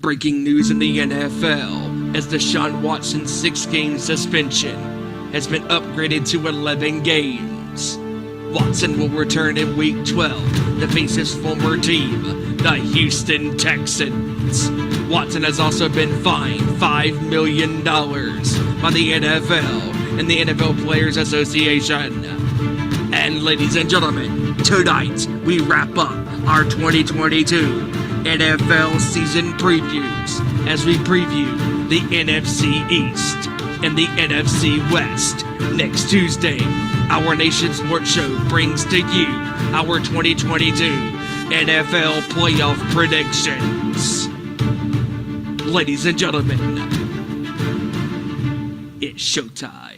Breaking news in the NFL as Deshaun Watson's 6-game suspension has been upgraded to 11 games. Watson will return in Week 12 to face his former team, the Houston Texans. Watson has also been fined $5 million by the NFL and the NFL Players Association. And ladies and gentlemen, tonight we wrap up our 2022 NFL season previews as we preview the NFC East and the NFC West. Next Tuesday, our Nation Sports Show brings to you our 2022 NFL playoff predictions. Ladies and gentlemen, it's showtime.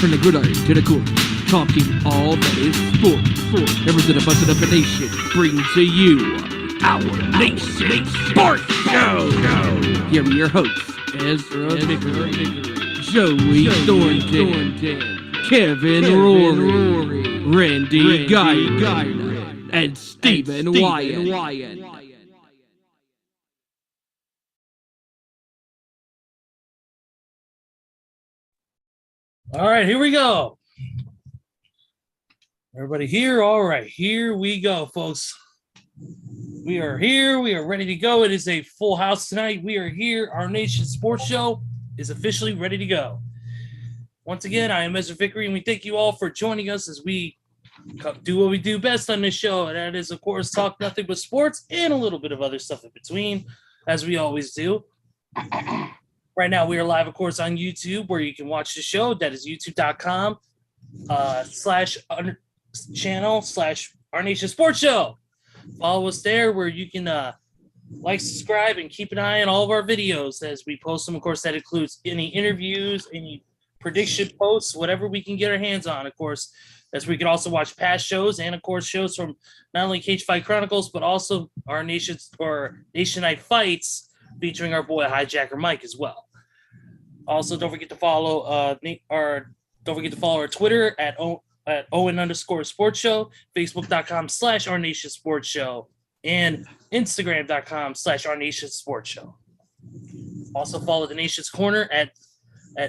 From the gridiron to the court, talking all that is sport. Representing busting up a nation, bring to you our Nation Sports Show. Here are your hosts, Ezra Vickery, Joey Thornton, Kevin Rory, Randy Giron, and Stephen Wyand. All right, here we go. Everybody here? All right, here we go, folks. We are here. We are ready to go. It is a full house tonight. We are here. Our Nation Sports Show is officially ready to go. Once again, I am Ezra Vickery, and we thank you all for joining us as we do what we do best on this show, and that is, of course, talk nothing but sports and a little bit of other stuff in between, as we always do. Right now, we are live, of course, on YouTube, where you can watch the show. That is youtube.com /channel/Our Nation Sports Show. Follow us there, where you can like, subscribe, and keep an eye on all of our videos as we post them. Of course, that includes any interviews, any prediction posts, whatever we can get our hands on, of course. As we can also watch past shows and, of course, shows from not only Cage Fight Chronicles, but also our Nation Night Fights, featuring our boy Hijacker Mike as well. Also, don't forget to follow our Twitter at Owen_Sports Show, Facebook.com/Our Nation Sports Show, and Instagram.com/Our Nation Sports Show. Also follow the Nation's Corner at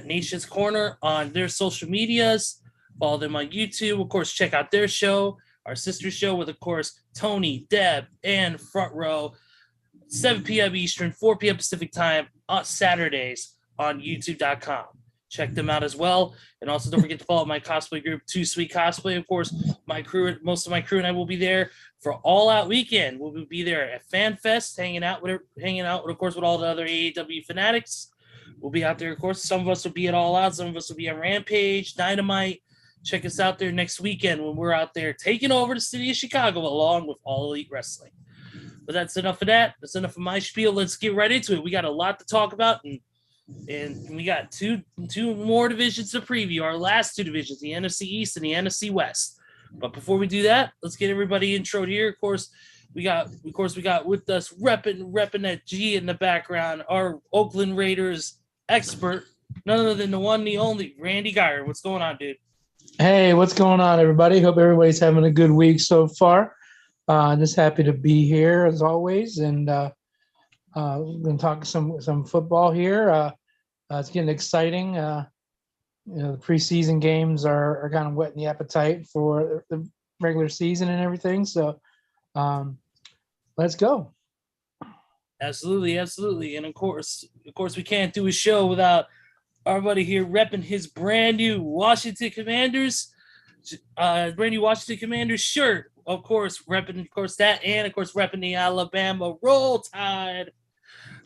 Nation's Corner on their social medias. Follow them on YouTube. Of course, check out their show, our sister show, with, of course, Tony, Deb, and Front Row. 7 p.m. Eastern, 4 p.m. Pacific time on Saturdays on YouTube.com. Check them out as well. And also don't forget to follow my cosplay group, Too Sweet Cosplay. Of course, most of my crew and I will be there for All Out Weekend. We'll be there at Fan Fest, hanging out, of course, with all the other AEW fanatics. We'll be out there, of course. Some of us will be at All Out. Some of us will be on Rampage, Dynamite. Check us out there next weekend when we're out there taking over the city of Chicago along with All Elite Wrestling. But that's enough of that. That's enough of my spiel. Let's get right into it. We got a lot to talk about, and we got two more divisions to preview. Our last two divisions, the NFC East and the NFC West. But before we do that, let's get everybody introed here. Of course, we got with us repping that G in the background, our Oakland Raiders expert, none other than the one, the only, Randy Giron. What's going on, dude? Hey, what's going on, everybody? Hope everybody's having a good week so far. Just happy to be here as always, and we're going to talk some football here. It's getting exciting. The preseason games are kind of whetting the appetite for the regular season and everything. So let's go. Absolutely. And of course, we can't do a show without our buddy here repping his brand new Washington Commanders shirt. Of course, repping, that, and of course, repping the Alabama Roll Tide.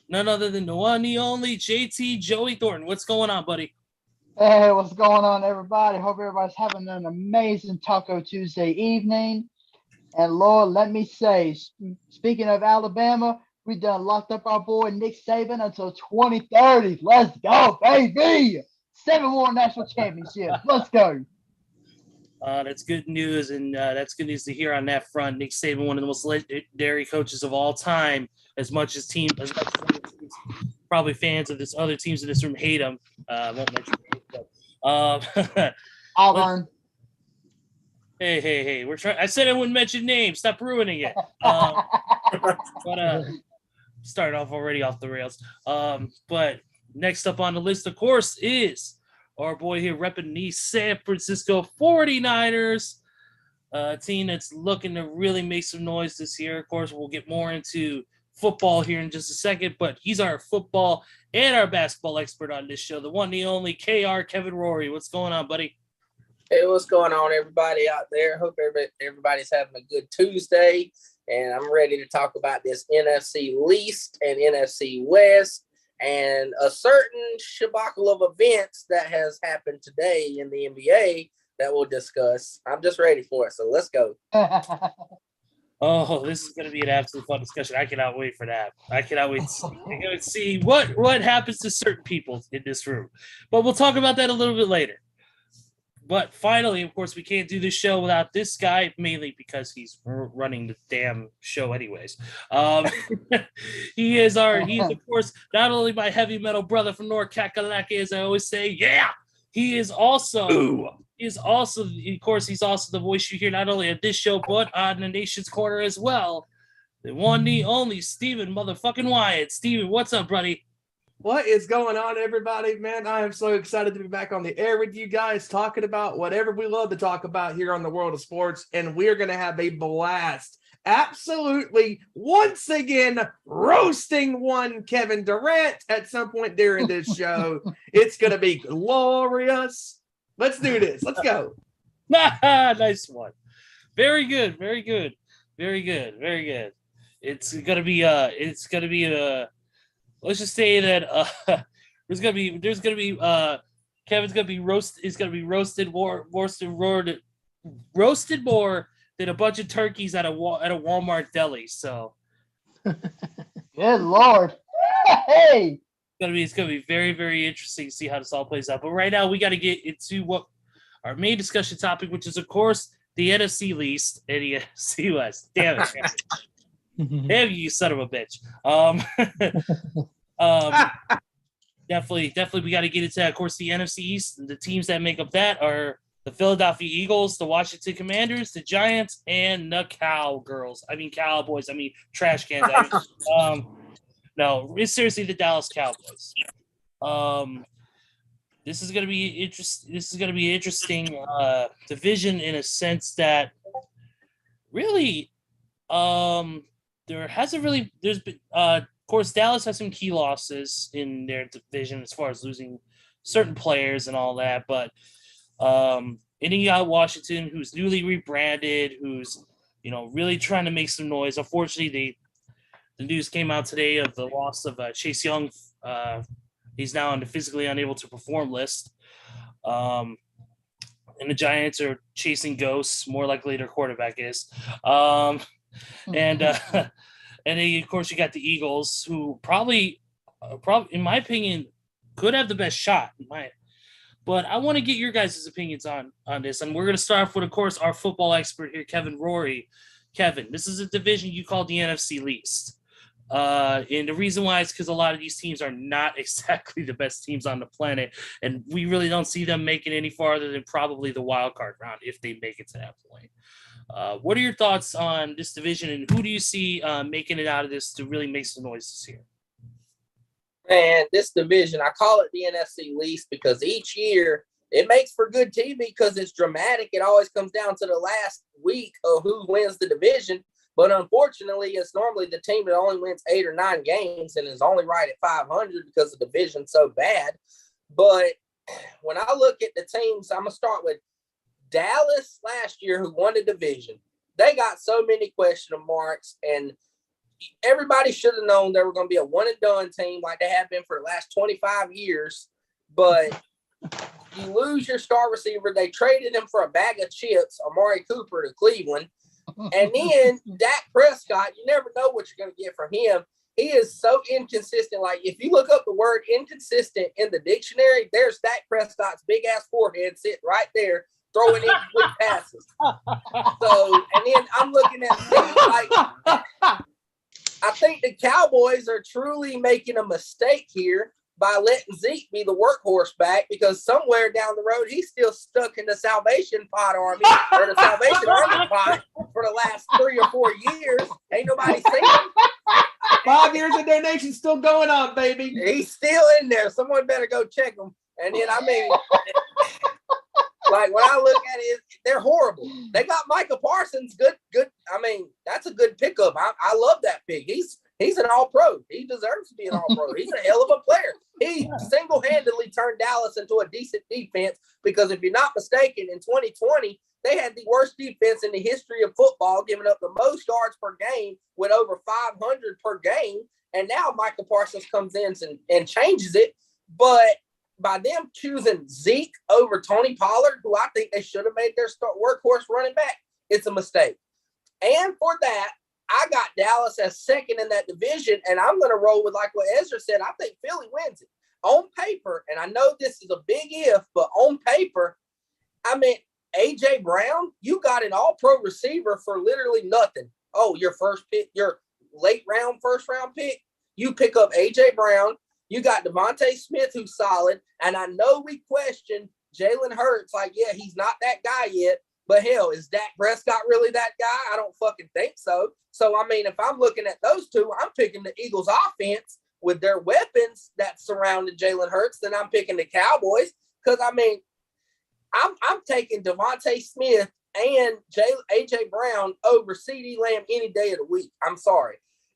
None other than the one, the only, JT Joey Thornton. What's going on, buddy? Hey, what's going on, everybody? Hope everybody's having an amazing Taco Tuesday evening. And Lord, let me say, speaking of Alabama, we done locked up our boy Nick Saban until 2030. Let's go, baby! 7 more national championships. Let's go. That's good news, and that's good news to hear on that front. Nick Saban, one of the most legendary coaches of all time. As much as teams, probably fans of this other teams in this room hate him. Won't mention it, but Auburn. Hey, we're trying. I said I wouldn't mention names. Stop ruining it. But started off already off the rails. But next up on the list, of course, is our boy here repping the San Francisco 49ers, a team that's looking to really make some noise this year. Of course, we'll get more into football here in just a second, but he's our football and our basketball expert on this show, the one, the only KR Kevin Rory. What's going on, buddy? Hey, what's going on, everybody out there? Hope everybody's having a good Tuesday, and I'm ready to talk about this NFC East and NFC West and a certain shabacle of events that has happened today in the NBA that we'll discuss. I'm just ready for it, so let's go. Oh, this is going to be an absolute fun discussion. I cannot wait for that. I cannot wait to see what happens to certain people in this room. But we'll talk about that a little bit later. But finally, of course, we can't do this show without this guy, mainly because he's running the damn show anyways. He's of course, not only my heavy metal brother from North Kakalaki, as I always say, yeah, he's also the voice you hear not only at this show, but on the Nation's Corner as well. The one, the only, Steven motherfucking Wyand. Steven, what's up, buddy? What is going on, everybody? Man, I am so excited to be back on the air with you guys, talking about whatever we love to talk about here on the world of sports, and we're going to have a blast. Absolutely, once again, roasting one Kevin Durant at some point during this show. It's going to be glorious. Let's do this. Let's go. Nice one. Very good. It's going to be let's just say that there's gonna be Kevin's gonna be roasted more than a bunch of turkeys at a Walmart deli. So Good Lord. Hey. it's gonna be very, very interesting to see how this all plays out. But right now we got to get into what our main discussion topic, which is of course the NFC East and the NFC West. Damn it. Damn you son of a bitch. Definitely we got to get into that. Of course, the NFC East, the teams that make up that are the Philadelphia Eagles, the Washington Commanders, the Giants, and the Cowboys. I mean trash cans. No, it's seriously the Dallas Cowboys. This is going to be interesting. This is going to be an interesting division in a sense that really there's been of course Dallas has some key losses in their division as far as losing certain players and all that, but and then you got Washington, who's newly rebranded, who's really trying to make some noise. Unfortunately, the news came out today of the loss of Chase Young. He's now on the physically unable to perform list. And the Giants are chasing ghosts, more likely their quarterback is. And then, of course, you got the Eagles, who probably, in my opinion, could have the best shot. But I want to get your guys' opinions on this. And we're going to start off with, of course, our football expert here, Kevin Rory. Kevin, this is a division you call the NFC East. And the reason why is because a lot of these teams are not exactly the best teams on the planet, and we really don't see them making any farther than probably the wild card round if they make it to that point. What are your thoughts on this division, and who do you see making it out of this to really make some noise this year? Man, this division, I call it the NFC East because each year it makes for good TV because it's dramatic. It always comes down to the last week of who wins the division. But unfortunately, it's normally the team that only wins 8 or 9 games and is only right at 500 because the division's so bad. But when I look at the teams, I'm going to start with Dallas last year, who won the division. They got so many question marks, and everybody should have known they were going to be a one-and-done team like they have been for the last 25 years. But you lose your star receiver. They traded him for a bag of chips, Amari Cooper, to Cleveland. And then Dak Prescott, you never know what you're going to get from him. He is so inconsistent. Like, if you look up the word inconsistent in the dictionary, there's Dak Prescott's big-ass forehead sitting right there throwing incomplete passes. So, and then I'm looking at like, I think the Cowboys are truly making a mistake here by letting Zeke be the workhorse back, because somewhere down the road, he's still stuck in the Salvation Pot Army or the Salvation Army pot for the last 3 or 4 years. Ain't nobody seen him. 5 years of donation still going on, baby. He's still in there. Someone better go check him. And then, I mean, like, when I look at it, they're horrible. They got Micah Parsons. Good. I mean, that's a good pickup. I love that pick. He's an all-pro. He deserves to be an all-pro. He's a hell of a player. He single-handedly turned Dallas into a decent defense, because if you're not mistaken, in 2020, they had the worst defense in the history of football, giving up the most yards per game with over 500 per game. And now Micah Parsons comes in and changes it. But by them choosing Zeke over Tony Pollard, who I think they should have made their workhorse running back, it's a mistake. And for that, I got Dallas as second in that division, and I'm going to roll with, like what Ezra said, I think Philly wins it. On paper, and I know this is a big if, but on paper, I mean, A.J. Brown, you got an all-pro receiver for literally nothing. Oh, your first pick, your late-round, first-round pick, you pick up A.J. Brown. You got Devontae Smith, who's solid, and I know we question Jalen Hurts, like, yeah, he's not that guy yet. But hell, is Dak Prescott really that guy? I don't fucking think so. So, I mean, if I'm looking at those two, I'm picking the Eagles offense with their weapons that surrounded Jalen Hurts. Then I'm picking the Cowboys, because, I mean, I'm taking Devontae Smith and A.J. Brown over CeeDee Lamb any day of the week. I'm sorry.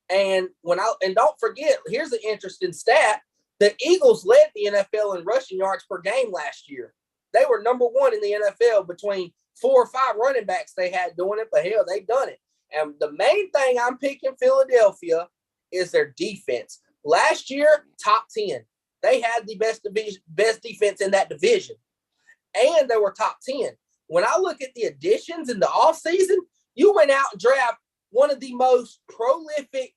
And don't forget, here's an interesting stat. The Eagles led the NFL in rushing yards per game last year. They were number one in the NFL between 4 or 5 running backs they had doing it, but hell, they done it. And the main thing I'm picking Philadelphia is their defense. Last year, top 10. They had the best defense in that division. And they were top 10. When I look at the additions in the offseason, you went out and drafted one of the most prolific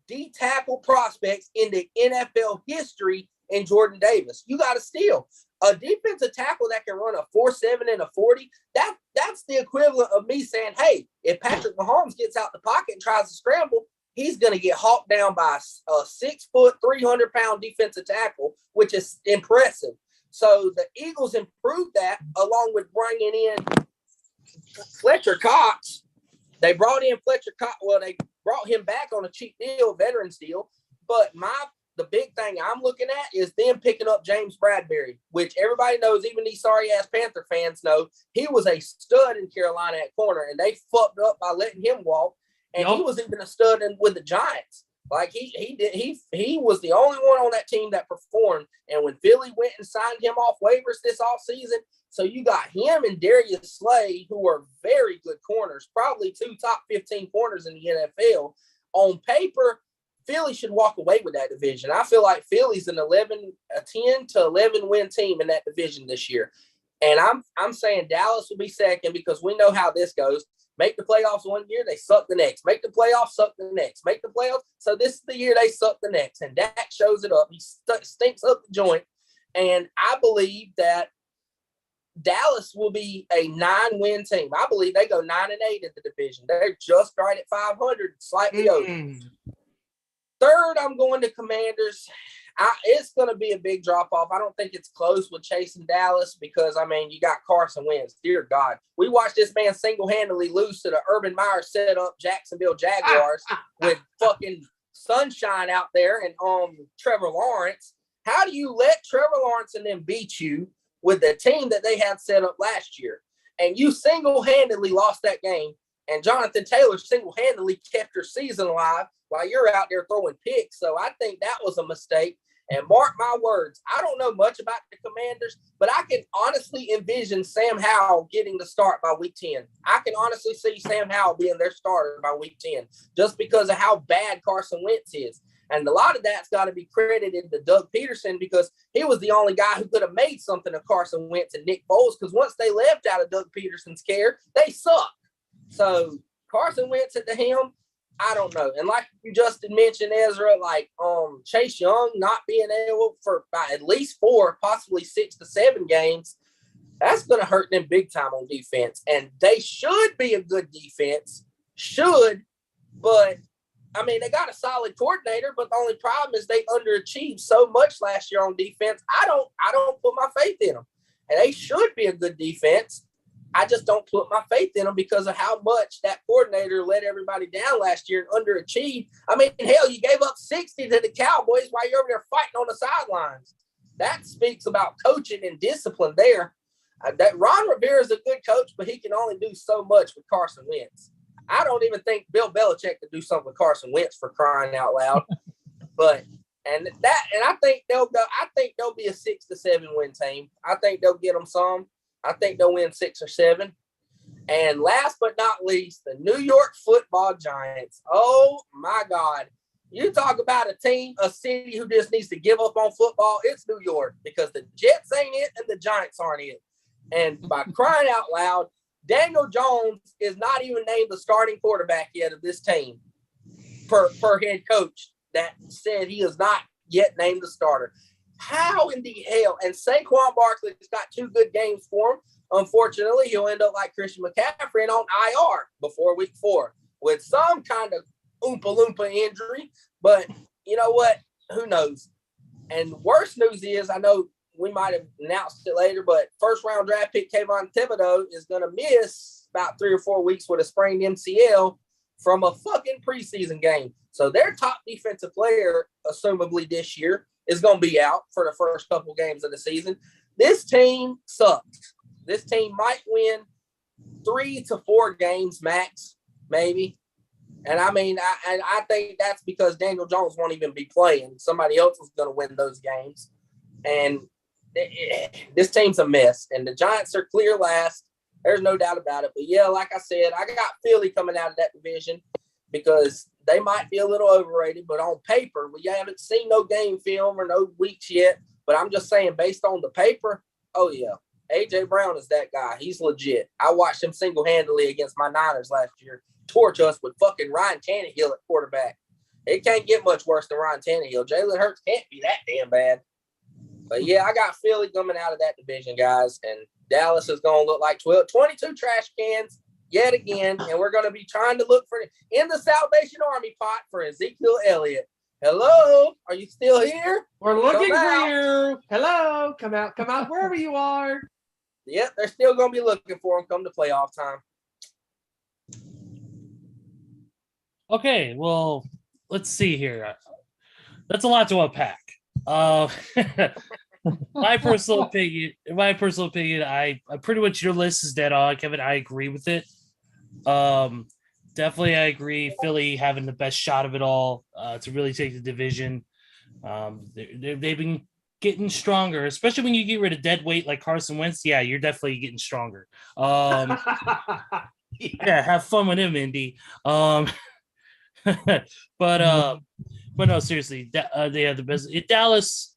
D-tackle prospects in the NFL history in Jordan Davis. You got to steal. A defensive tackle that can run a 4.7 and a 40, that's the equivalent of me saying, hey, if Patrick Mahomes gets out the pocket and tries to scramble, he's going to get hawked down by a 6 foot, 300-pound defensive tackle, which is impressive. So the Eagles improved that, along with bringing in Fletcher Cox. They brought in Fletcher Cox. Well, they brought him back on a cheap deal, veterans deal. But the big thing I'm looking at is them picking up James Bradbury, which everybody knows, even these sorry-ass Panther fans know, he was a stud in Carolina at corner, and they fucked up by letting him walk. And he was even a stud with the Giants. Like, he was the only one on that team that performed. And when Philly went and signed him off waivers this offseason, so you got him and Darius Slay, who are very good corners, probably 2 top 15 corners in the NFL. On paper, Philly should walk away with that division. I feel like Philly's a 10 to 11 win team in that division this year. And I'm saying Dallas will be second, because we know how this goes. Make the playoffs one year, they suck the next. Make the playoffs, suck the next. Make the playoffs. So this is the year they suck the next. And Dak shows it up. He stinks up the joint. And I believe that Dallas will be a 9-win team. I believe they go 9-8 in the division. They're just right at 500, slightly over. Third, I'm going to Commanders. It's going to be a big drop-off. I don't think it's close with chasing Dallas, because, I mean, you got Carson Wentz. Dear God. We watched this man single-handedly lose to the Urban Meyer set-up Jacksonville Jaguars with fucking sunshine out there and Trevor Lawrence. How do you let Trevor Lawrence and them beat you with the team that they had set up last year? And you single-handedly lost that game, and Jonathan Taylor single-handedly kept your season alive while you're out there throwing picks. So I think that was a mistake. And mark my words, I don't know much about the Commanders, but I can honestly envision Sam Howell getting the start by week 10. I can honestly see Sam Howell being their starter by week 10, just because of how bad Carson Wentz is. And a lot of that's got to be credited to Doug Peterson, because he was the only guy who could have made something of Carson Wentz and Nick Foles, because once they left out of Doug Peterson's care, they suck. So Carson Wentz at the helm, I don't know. And like you just mentioned, Ezra, like Chase Young not being able for at least 4, possibly 6 to 7 games, that's going to hurt them big time on defense. And they should be a good defense, but I mean, they got a solid coordinator, but the only problem is they underachieved so much last year on defense. I don't put my faith in them. And they should be a good defense. I just don't put my faith in them because of how much that coordinator let everybody down last year and underachieved. I mean, hell, you gave up 60 to the Cowboys while you're over there fighting on the sidelines. That speaks about coaching and discipline there. That Ron Rivera is a good coach, but he can only do so much with Carson Wentz. I don't even think Bill Belichick could do something with Carson Wentz, for crying out loud. I think they'll go. I think they'll be a 6 to 7 win team. I think they'll get them some. I think they'll win 6 or 7. And last but not least, the New York Football Giants. Oh my God. You talk about a team, a city who just needs to give up on football. It's New York, because the Jets ain't it and the Giants aren't it. And by crying out loud, Daniel Jones is not even named the starting quarterback yet of this team per head coach that said he is not yet named the starter. How in the hell? And Saquon Barkley's got 2 good games for him. Unfortunately, he'll end up like Christian McCaffrey and on IR before week 4 with some kind of Oompa Loompa injury. But you know what? Who knows? And worst news is, I know we might have announced it later, but first-round draft pick Kayvon Thibodeau is going to miss about 3 or 4 weeks with a sprained MCL from a fucking preseason game. So their top defensive player, assumably this year, is going to be out for the first couple games of the season. This team sucks. This team might win 3 to 4 games max, maybe. And I mean, I think that's because Daniel Jones won't even be playing. Somebody else is going to win those games. And this team's a mess. And the Giants are clear last. There's no doubt about it. But, yeah, like I said, I got Philly coming out of that division because they might be a little overrated. But on paper, we haven't seen no game film or no weeks yet. But I'm just saying, based on the paper, oh, yeah, A.J. Brown is that guy. He's legit. I watched him single-handedly against my Niners last year, torch us with fucking Ryan Tannehill at quarterback. It can't get much worse than Ryan Tannehill. Jalen Hurts can't be that damn bad. But, yeah, I got Philly coming out of that division, guys. And Dallas is going to look like 22 trash cans yet again. And we're going to be trying to look for in the Salvation Army pot for Ezekiel Elliott. Hello? Are you still here? We're looking for you. Hello? Come out wherever you are. Yep, they're still going to be looking for him come to playoff time. Okay, well, let's see here. That's a lot to unpack. My personal opinion, I pretty much your list is dead on, Kevin. I agree with it. Definitely, I agree. Philly having the best shot of it all to really take the division. They've been getting stronger, especially when you get rid of dead weight like Carson Wentz. Yeah, you're definitely getting stronger. Yeah, have fun with him, Indy. But no, seriously, they have the best. Dallas,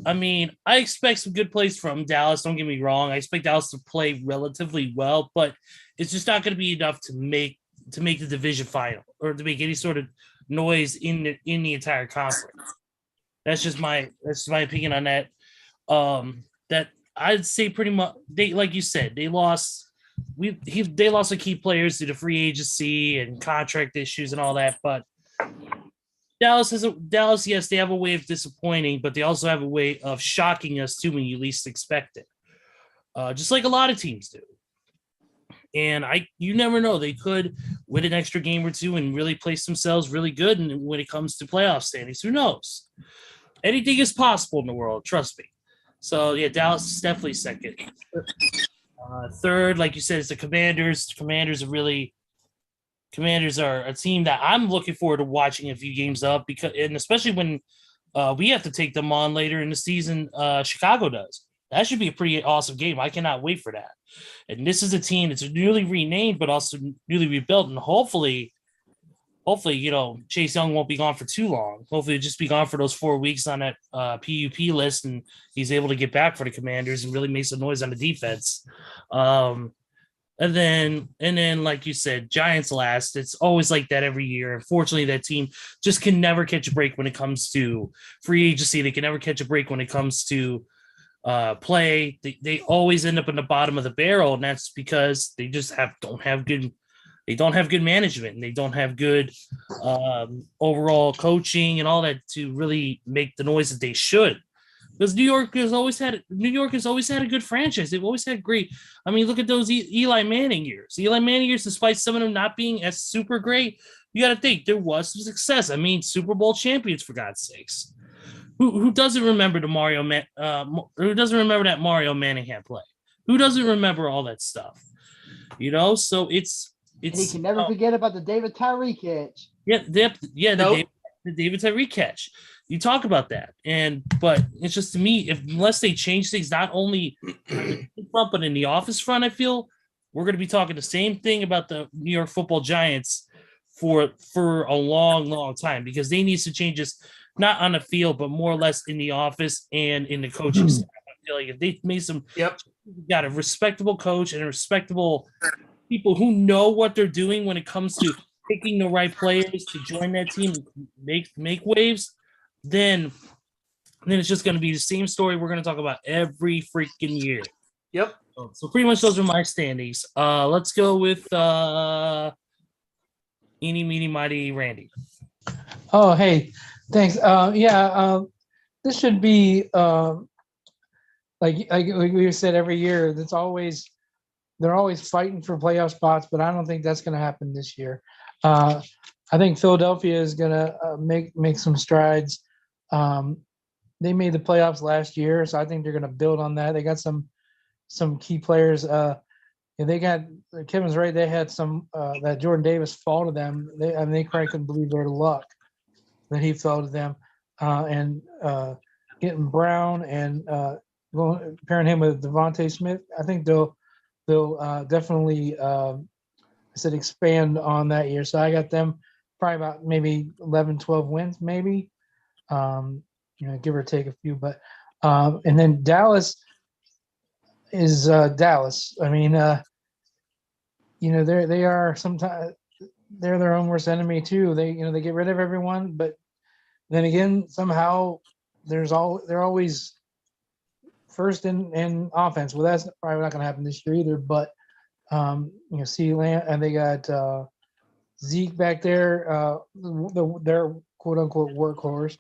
I mean, I expect some good plays from Dallas. Don't get me wrong. I expect Dallas to play relatively well, but it's just not going to be enough to make the division final or to make any sort of noise in the entire conference. That's just my opinion on that. That I'd say pretty much they, like you said, they lost. They lost some key players to the free agency and contract issues and all that, but Dallas, yes, they have a way of disappointing, but they also have a way of shocking us too when you least expect it. Just like a lot of teams do. And you never know, they could win an extra game or two and really place themselves really good. And when it comes to playoff standings, who knows? Anything is possible in the world, trust me. So yeah, Dallas is definitely second. Third, like you said, is the Commanders. Commanders are a team that I'm looking forward to watching a few games up and especially when we have to take them on later in the season. Chicago does. That should be a pretty awesome game. I cannot wait for that. And this is a team that's newly renamed, but also newly rebuilt. And hopefully, Chase Young won't be gone for too long. Hopefully he'll just be gone for those 4 weeks on that PUP list. And he's able to get back for the Commanders and really make some noise on the defense. And then, like you said, Giants last. It's always like that every year. Unfortunately, that team just can never catch a break when it comes to free agency. They can never catch a break when it comes to play. They always end up in the bottom of the barrel, and that's because they just don't have good. They don't have good management, and they don't have good overall coaching and all that to really make the noise that they should. Because New York has always had a good franchise. They've always had great. I mean, look at those Eli Manning years. Eli Manning years, despite some of them not being as super great, you got to think there was some success. I mean, Super Bowl champions for God's sakes. Who doesn't remember who doesn't remember that Mario Manningham play? Who doesn't remember all that stuff? So it's. And he can never forget about the David Tyree catch. The David Tyree catch. You talk about that, but it's just, to me, unless they change things, not only in the front but in the office front, I feel we're going to be talking the same thing about the New York Football Giants for a long, long time, because they need to change this, not on the field, but more or less in the office and in the coaching staff. I feel like if they made got a respectable coach and a respectable people who know what they're doing when it comes to picking the right players to join that team and make waves, then it's just going to be the same story we're going to talk about every freaking year. Yep. So pretty much those are my standings. Let's go with eeny, meeny, mighty Randy. Oh, hey, thanks. This should be like we said every year. They're always fighting for playoff spots, but I don't think that's going to happen this year. I think Philadelphia is going to make some strides. They made the playoffs last year, so I think they're going to build on that. They got some key players. They got Kevin's right. They had some that Jordan Davis fall to them. They probably couldn't believe their luck that he fell to them. And getting Brown and pairing him with Devontae Smith, I think they'll definitely expand on that year. So I got them probably about maybe 11, 12 wins, maybe. Give or take a few, but and then Dallas is Dallas. I mean, they are sometimes they're their own worst enemy too. They get rid of everyone, but then again, somehow they're always first in offense. Well, that's probably not going to happen this year either. But CeeDee and they got Zeke back there, their quote unquote workhorse.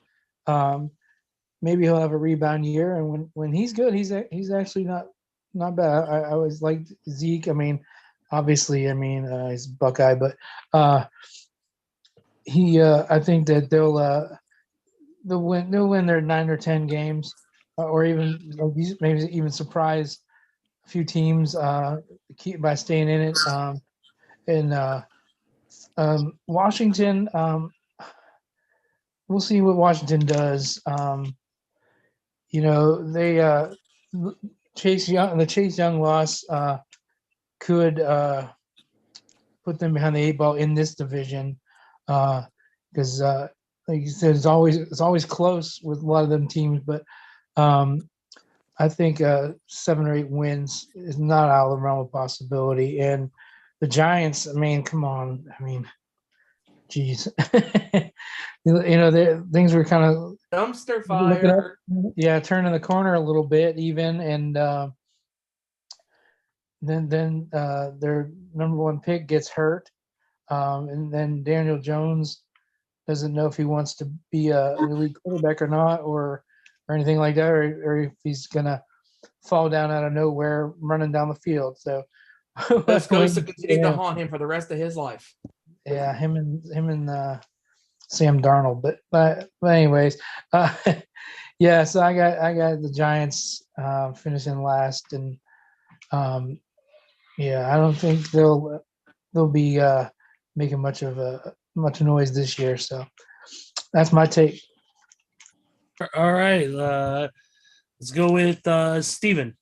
Maybe he'll have a rebound year, and when he's good, he's actually not bad. I always liked Zeke. I mean, obviously, he's Buckeye, but I think that they'll win their 9 or 10 games, or even maybe even surprise a few teams by staying in it. Washington, we'll see what Washington does. They Chase Young loss could put them behind the 8 ball in this division, because like you said, it's always close with a lot of them teams. But I think 7 or 8 wins is not out of the realm of possibility. And the Giants, come on, geez. Things were kind of dumpster fire. Yeah, turning the corner a little bit even, and then their number 1 pick gets hurt, and then Daniel Jones doesn't know if he wants to be an elite quarterback or not, or anything like that, or if he's gonna fall down out of nowhere running down the field. So that's going to continue to haunt him for the rest of his life. Yeah, him and Sam Darnold. But anyways, yeah. So I got the Giants finishing last, and I don't think they'll be making much noise this year. So that's my take. All right, let's go with Steven.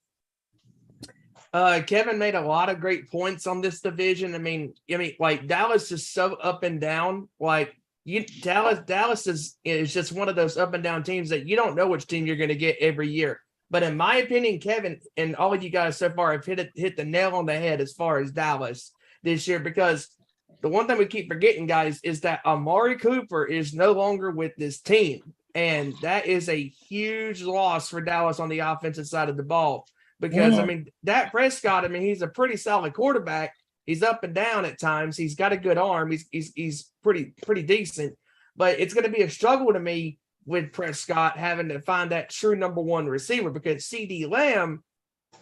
Kevin made a lot of great points on this division. I mean, like Dallas is so up and down. Like Dallas is just one of those up and down teams that you don't know which team you're going to get every year. But in my opinion, Kevin and all of you guys so far have hit the nail on the head as far as Dallas this year, because the one thing we keep forgetting, guys, is that Amari Cooper is no longer with this team. And that is a huge loss for Dallas on the offensive side of the ball. Because, I mean, Dak Prescott, I mean, he's a pretty solid quarterback. He's up and down at times. He's got a good arm. He's pretty decent. But it's going to be a struggle to me with Prescott having to find that true number one receiver, because CD Lamb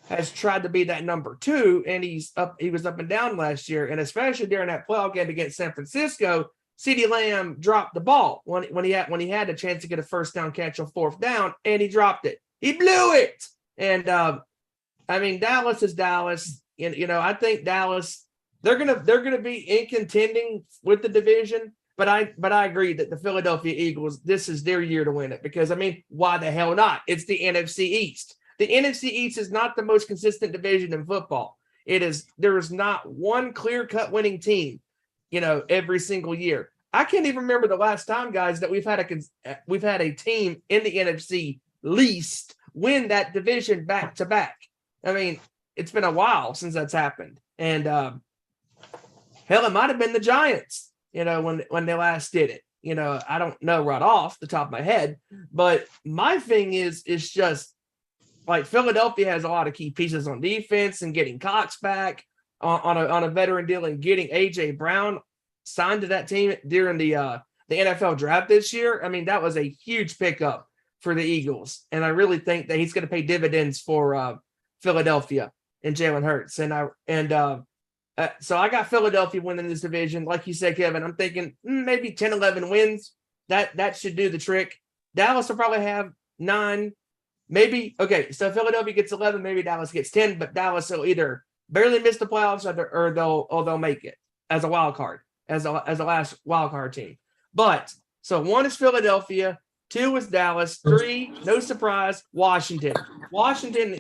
has tried to be that number two, and he was up and down last year. And especially during that playoff game against San Francisco, CD Lamb dropped the ball when he had a chance to get a first down catch on fourth down, and he dropped it. He blew it. And I mean, Dallas is Dallas. And, you know, I think Dallas, they're gonna be in contending with the division. But I agree that the Philadelphia Eagles, this is their year to win it, because, I mean, why the hell not? It's the NFC East. The NFC East is not the most consistent division in football. There is not one clear-cut winning team, you know, every single year. I can't even remember the last time, guys, that we've had a team in the NFC least win that division back to back. I mean, it's been a while since that's happened. And hell, it might have been the Giants, you know, when they last did it. You know, I don't know right off the top of my head, but my thing is just like Philadelphia has a lot of key pieces on defense, and getting Cox back on a veteran deal, and getting AJ Brown signed to that team during the NFL draft this year. I mean, that was a huge pickup for the Eagles, and I really think that he's going to pay dividends for Philadelphia and Jalen Hurts. So I got Philadelphia winning this division. Like you said, Kevin, I'm thinking maybe 10, 11 wins. That should do the trick. Dallas will probably have 9, maybe. Okay, so Philadelphia gets 11, maybe Dallas gets 10, but Dallas will either barely miss the playoffs or they'll make it as a wild card, as a last wild card team. But so 1 is Philadelphia, 2 is Dallas, 3, no surprise, Washington. Washington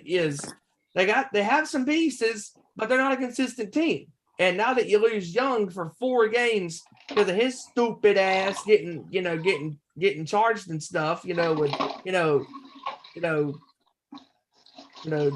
they have some pieces, but they're not a consistent team. And now that you lose Young for 4 games because of his stupid ass getting charged and stuff, with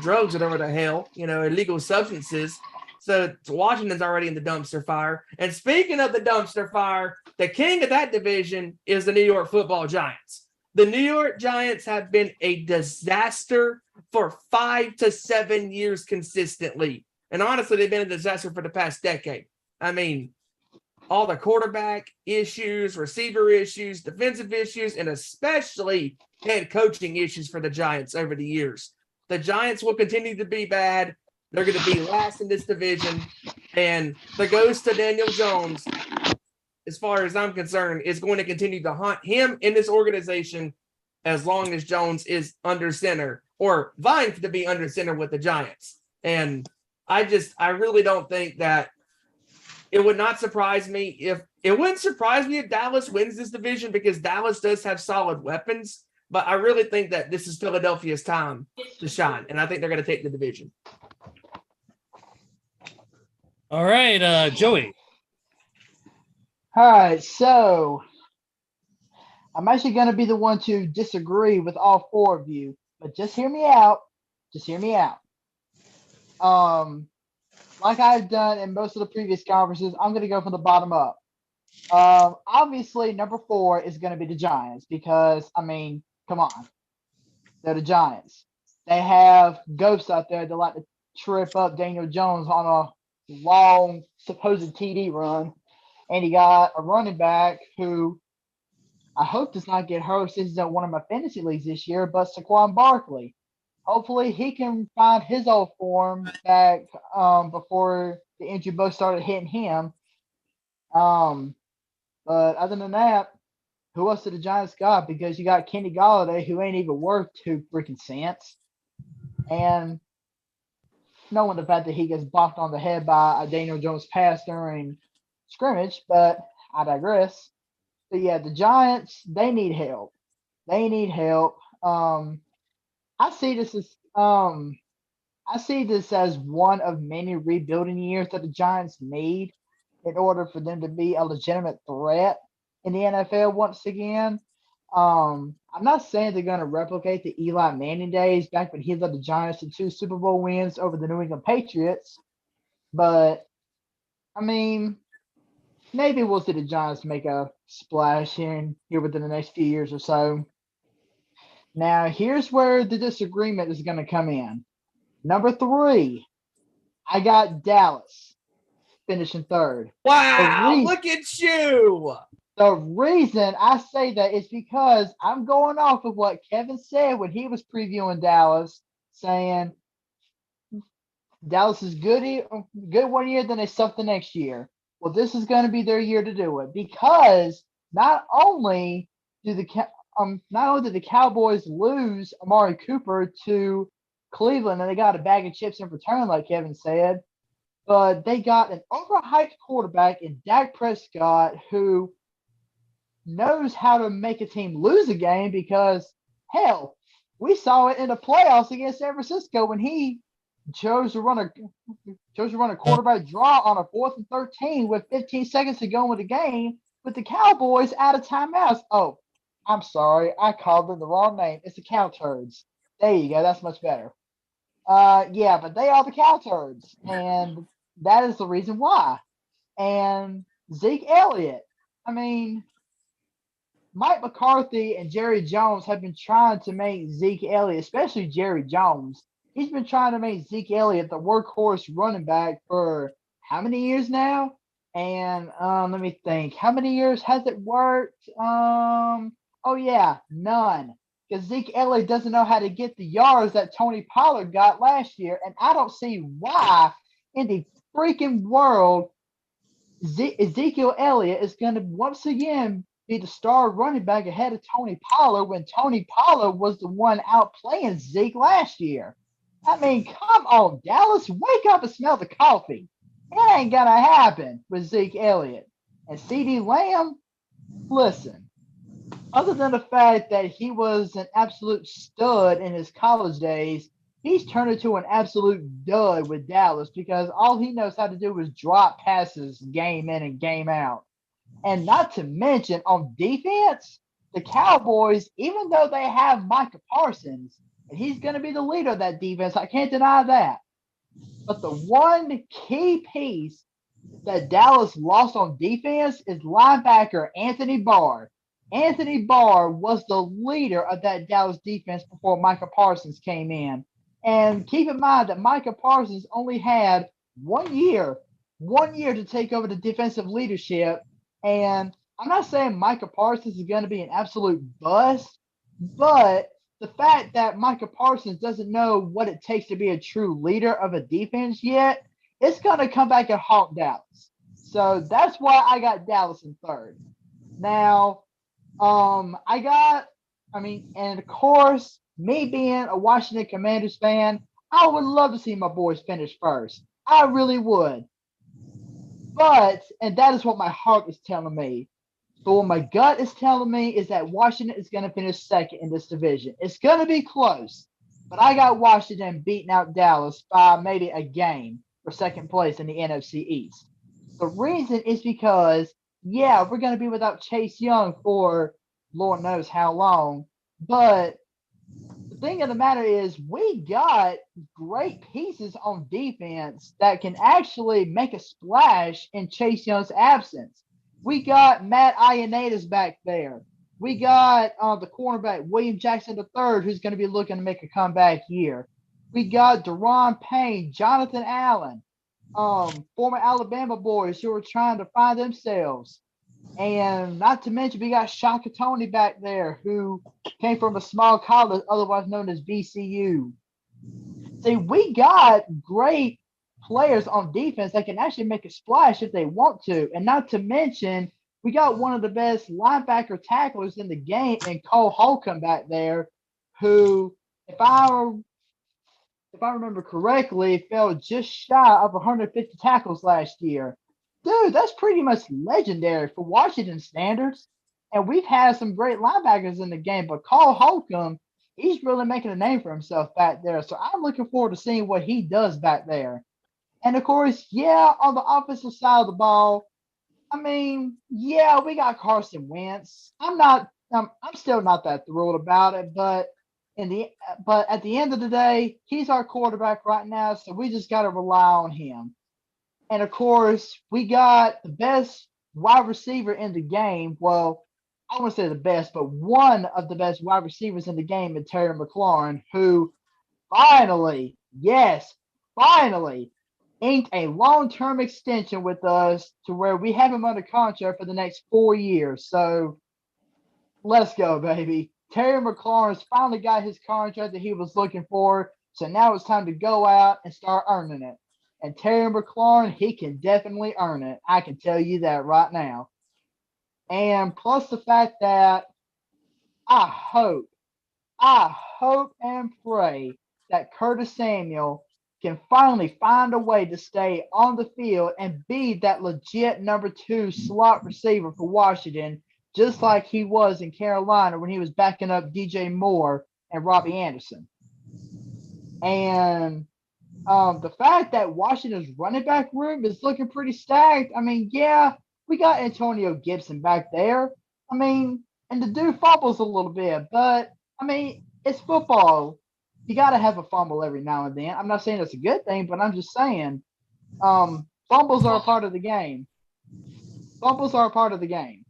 drugs, whatever the hell, illegal substances. So Washington's already in the dumpster fire. And speaking of the dumpster fire, the king of that division is the New York Football Giants. The New York Giants have been a disaster for 5 to 7 years consistently. And honestly, they've been a disaster for the past decade. I mean, all the quarterback issues, receiver issues, defensive issues, and especially head coaching issues for the Giants over the years. The Giants will continue to be bad. They're going to be last in this division. And the ghost of Daniel Jones, as far as I'm concerned, is going to continue to haunt him in this organization as long as Jones is under center, or vying to be under center with the Giants. And I really don't think that it would not surprise me if Dallas wins this division, because Dallas does have solid weapons. But I really think that this is Philadelphia's time to shine, and I think they're going to take the division. All right, Joey. All right, so I'm actually going to be the one to disagree with all 4 of you, but just hear me out. Like I've done in most of the previous conferences, I'm going to go from the bottom up. Obviously, number 4 is going to be the Giants, because, I mean, come on. They're the Giants. They have ghosts out there that like to trip up Daniel Jones on a long supposed TD run. And he got a running back who I hope does not get hurt since he's in one of my fantasy leagues this year, but Saquon Barkley. Hopefully he can find his old form back before the injury bug started hitting him. But other than that, who else did the Giants got? Because you got Kenny Galladay, who ain't even worth 2 freaking cents. And knowing the fact that he gets bopped on the head by a Daniel Jones pass during scrimmage, but I digress. But yeah, the Giants, they need help. I see this as one of many rebuilding years that the Giants need in order for them to be a legitimate threat in the NFL once again. I I'm not saying they're going to replicate the Eli Manning days back when he led the Giants to 2 Super Bowl wins over the New England Patriots, but I mean, maybe we'll see the Giants make a splash here within the next few years or so. Now, here's where the disagreement is going to come in. Number 3, I got Dallas finishing 3rd. Wow, look at you. The reason I say that is because I'm going off of what Kevin said when he was previewing Dallas, saying Dallas is good 1 year, then they suck the next year. Well, this is going to be their year to do it, because not only did the Cowboys lose Amari Cooper to Cleveland and they got a bag of chips in return, like Kevin said, but they got an overhyped quarterback in Dak Prescott who knows how to make a team lose a game, because hell, we saw it in the playoffs against San Francisco when he chose to run a quarterback draw on a 4th and 13 with 15 seconds to go in the game with the Cowboys out of timeouts. Oh, I'm sorry, I called them the wrong name. It's the Cow Turds. There you go. That's much better. Yeah, but they are the Cow Turds, and that is the reason why. And Zeke Elliott, I mean, Mike McCarthy and Jerry Jones have been trying to make Zeke Elliott, especially Jerry Jones, he's been trying to make Zeke Elliott the workhorse running back for how many years now? And let me think. How many years has it worked? Oh yeah, none. Because Zeke Elliott doesn't know how to get the yards that Tony Pollard got last year, and I don't see why in the freaking world Ezekiel Elliott is going to once again be the star running back ahead of Tony Pollard when Tony Pollard was the one outplaying Zeke last year. I mean, come on, Dallas, wake up and smell the coffee. It ain't gonna happen with Zeke Elliott. And CeeDee Lamb, listen, other than the fact that he was an absolute stud in his college days, he's turned into an absolute dud with Dallas, because all he knows how to do is drop passes game in and game out. And not to mention, on defense, the Cowboys, even though they have Micah Parsons, and he's going to be the leader of that defense, I can't deny that. But the one key piece that Dallas lost on defense is linebacker Anthony Barr. Anthony Barr was the leader of that Dallas defense before Micah Parsons came in. And keep in mind that Micah Parsons only had 1 year to take over the defensive leadership. And I'm not saying Micah Parsons is going to be an absolute bust, but the fact that Micah Parsons doesn't know what it takes to be a true leader of a defense yet, it's going to come back and haunt Dallas. So that's why I got Dallas in 3rd. Now, and of course, me being a Washington Commanders fan, I would love to see my boys finish 1st. I really would. But, and that is what my heart is telling me. But what my gut is telling me is that Washington is going to finish 2nd in this division. It's going to be close, but I got Washington beating out Dallas by maybe a game for 2nd place in the NFC East. The reason is because, yeah, we're going to be without Chase Young for Lord knows how long, but the thing of the matter is we got great pieces on defense that can actually make a splash in Chase Young's absence. We got Matt Ioannidis back there. We got the cornerback William Jackson III, who's going to be looking to make a comeback here. We got Durant Payne, Jonathan Allen, former Alabama boys who are trying to find themselves. And not to mention, we got Shaka Tony back there, who came from a small college, otherwise known as VCU. See, we got great players on defense that can actually make a splash if they want to. And not to mention, we got one of the best linebacker tacklers in the game in Cole Holcomb back there, who, if I remember correctly, fell just shy of 150 tackles last year. Dude, that's pretty much legendary for Washington standards. And we've had some great linebackers in the game, but Cole Holcomb, he's really making a name for himself back there. So I'm looking forward to seeing what he does back there. And of course, yeah, on the offensive side of the ball, I mean, yeah, we got Carson Wentz. I'm not I'm still not that thrilled about it, but at the end of the day, he's our quarterback right now, so we just got to rely on him. And of course, we got the best wide receiver in the game. Well, I won't say the best, but one of the best wide receivers in the game is Terry McLaurin, who finally, yes, finally, inked a long-term extension with us to where we have him under contract for the next 4 years. So let's go, baby. Terry McLaurin's finally got his contract that he was looking for. So now it's time to go out and start earning it. And Terry McLaurin, he can definitely earn it. I can tell you that right now. And plus the fact that I hope and pray that Curtis Samuel can finally find a way to stay on the field and be that legit number 2 slot receiver for Washington, just like he was in Carolina when he was backing up DJ Moore and Robbie Anderson. And the fact that Washington's running back room is looking pretty stacked. I mean, yeah, we got Antonio Gibson back there. I mean, and the dude fumbles a little bit, but I mean, it's football. You got to have a fumble every now and then. I'm not saying it's a good thing, but I'm just saying fumbles are a part of the game. Fumbles are a part of the game.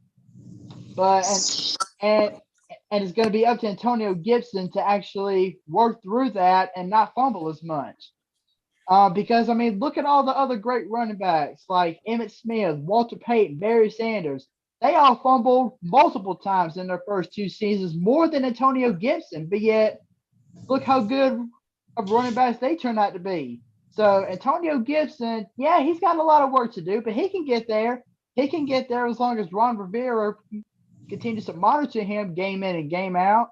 But and it's going to be up to Antonio Gibson to actually work through that and not fumble as much. Because, I mean, look at all the other great running backs like Emmitt Smith, Walter Payton, Barry Sanders. They all fumbled multiple times in their first 2 seasons, more than Antonio Gibson. But yet, look how good of running backs they turned out to be. So Antonio Gibson, yeah, he's got a lot of work to do, but he can get there. He can get there as long as Ron Rivera continues to monitor him game in and game out.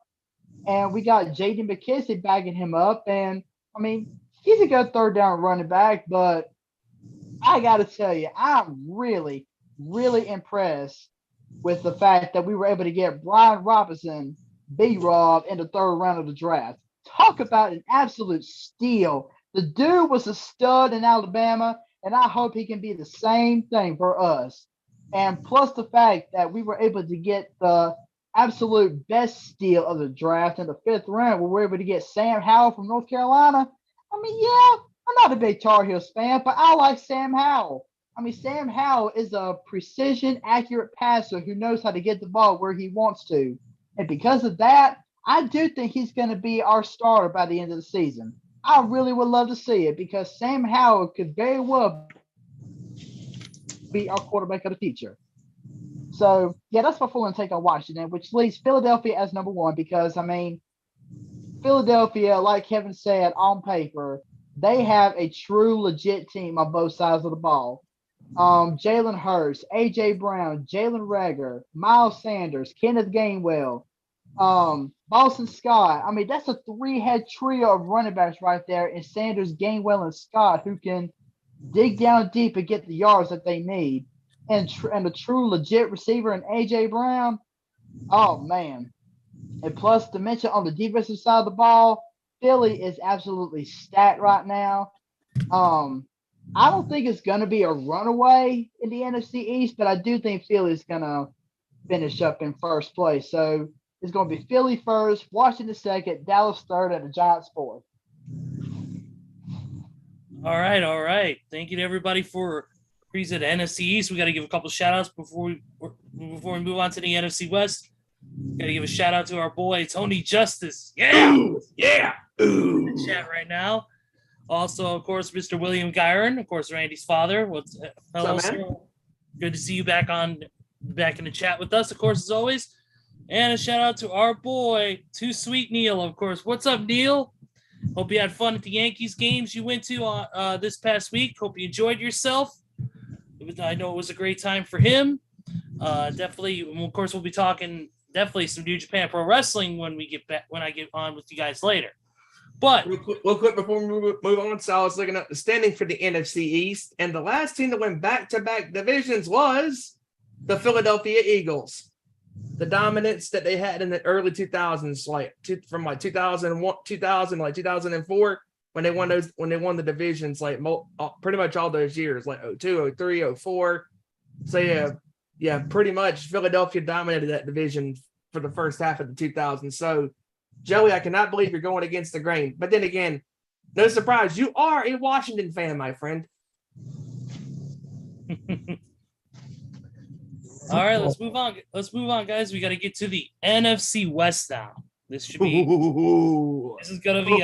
And we got J.D. McKissick backing him up. And, I mean, he's a good third down running back, but I got to tell you, I'm really, really impressed with the fact that we were able to get Brian Robinson, B-Rob, in the 3rd round of the draft. Talk about an absolute steal. The dude was a stud in Alabama, and I hope he can be the same thing for us. And plus the fact that we were able to get the absolute best steal of the draft in the 5th round, where we were able to get Sam Howell from North Carolina. I mean, yeah, I'm not a big Tar Heels fan, but I like Sam Howell. I mean, Sam Howell is a precision, accurate passer who knows how to get the ball where he wants to. And because of that, I do think he's going to be our starter by the end of the season. I really would love to see it because Sam Howell could very well be our quarterback of the future. So, yeah, that's my full take on Washington, which leaves Philadelphia as number 1 because, I mean, Philadelphia, like Kevin said, on paper, they have a true legit team on both sides of the ball. Jalen Hurts, A.J. Brown, Jalen Reagor, Miles Sanders, Kenneth Gainwell, Boston Scott. I mean, that's a 3-head trio of running backs right there in Sanders, Gainwell, and Scott who can dig down deep and get the yards that they need. And a true legit receiver in A.J. Brown. Oh, man. And plus, to mention on the defensive side of the ball, Philly is absolutely stacked right now. I don't think it's going to be a runaway in the NFC East, but I do think Philly's going to finish up in first place. So it's going to be Philly first, Washington second, Dallas third, and the Giants fourth. All right. Thank you to everybody for previous at NFC East. We got to give a couple shout outs before we move on to the NFC West. Got to give a shout out to our boy Tony Justice. Yeah. Ooh, yeah. Ooh. In the chat right now. Also, of course, Mr. William Giron, of course, Randy's father. What's hello, sir? Good to see you back in the chat with us, of course, as always. And a shout out to our boy, Too Sweet Neil, of course. What's up, Neil? Hope you had fun at the Yankees games you went to this past week. Hope you enjoyed yourself. I know it was a great time for him. Definitely, of course, we'll be talking definitely some New Japan Pro Wrestling when I get on with you guys later. But real quick before we move on, so I was looking up the standing for the NFC East, and the last team to win back-to-back divisions was the Philadelphia Eagles. The dominance that they had in the early 2000s, from 2001, 2004, when they won the divisions, pretty much all those years, 02, 03, 04. So yeah, pretty much Philadelphia dominated that division for the first half of the 2000s. So, Joey, I cannot believe you're going against the grain. But then again, no surprise, you are a Washington fan, my friend. All right, let's move on. Let's move on, guys. We got to get to the NFC West now. This should be. This is gonna be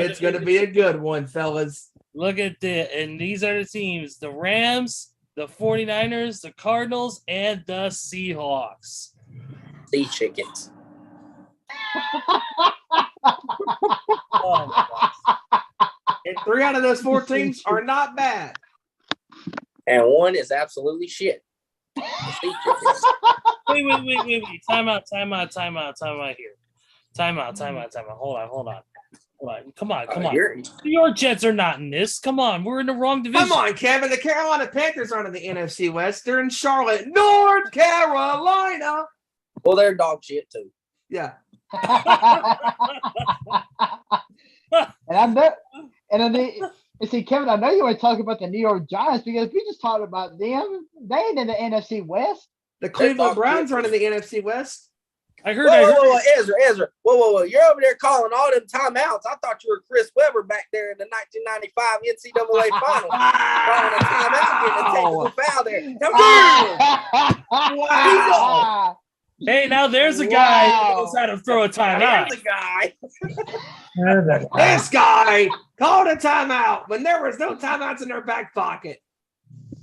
It's gonna be a good one, fellas. Look at and these are the teams: the Rams, the 49ers, the Cardinals, and the Seahawks. Sea chickens. Oh my gosh. And 3 out of those 4 teams are not bad. And one is absolutely shit. The sea chickens. Wait. Time out here. Time out. Hold on. Come on. New York Jets are not in this. Come on. We're in the wrong division. Come on, Kevin. The Carolina Panthers aren't in the NFC West. They're in Charlotte, North Carolina. Well, they're dog shit too. Yeah. And see, Kevin, I know you want to talk about the New York Giants because we just talked about them. They ain't in the NFC West. The Cleveland Browns aren't in the NFC West. I heard. Whoa, Ezra. Whoa. You're over there calling all them timeouts. I thought you were Chris Webber back there in the 1995 NCAA Finals. Calling a timeout, getting a technical foul there. Wow. Hey, now there's a guy who knows how to throw a timeout. There's a guy. This guy called a timeout when there was no timeouts in their back pocket.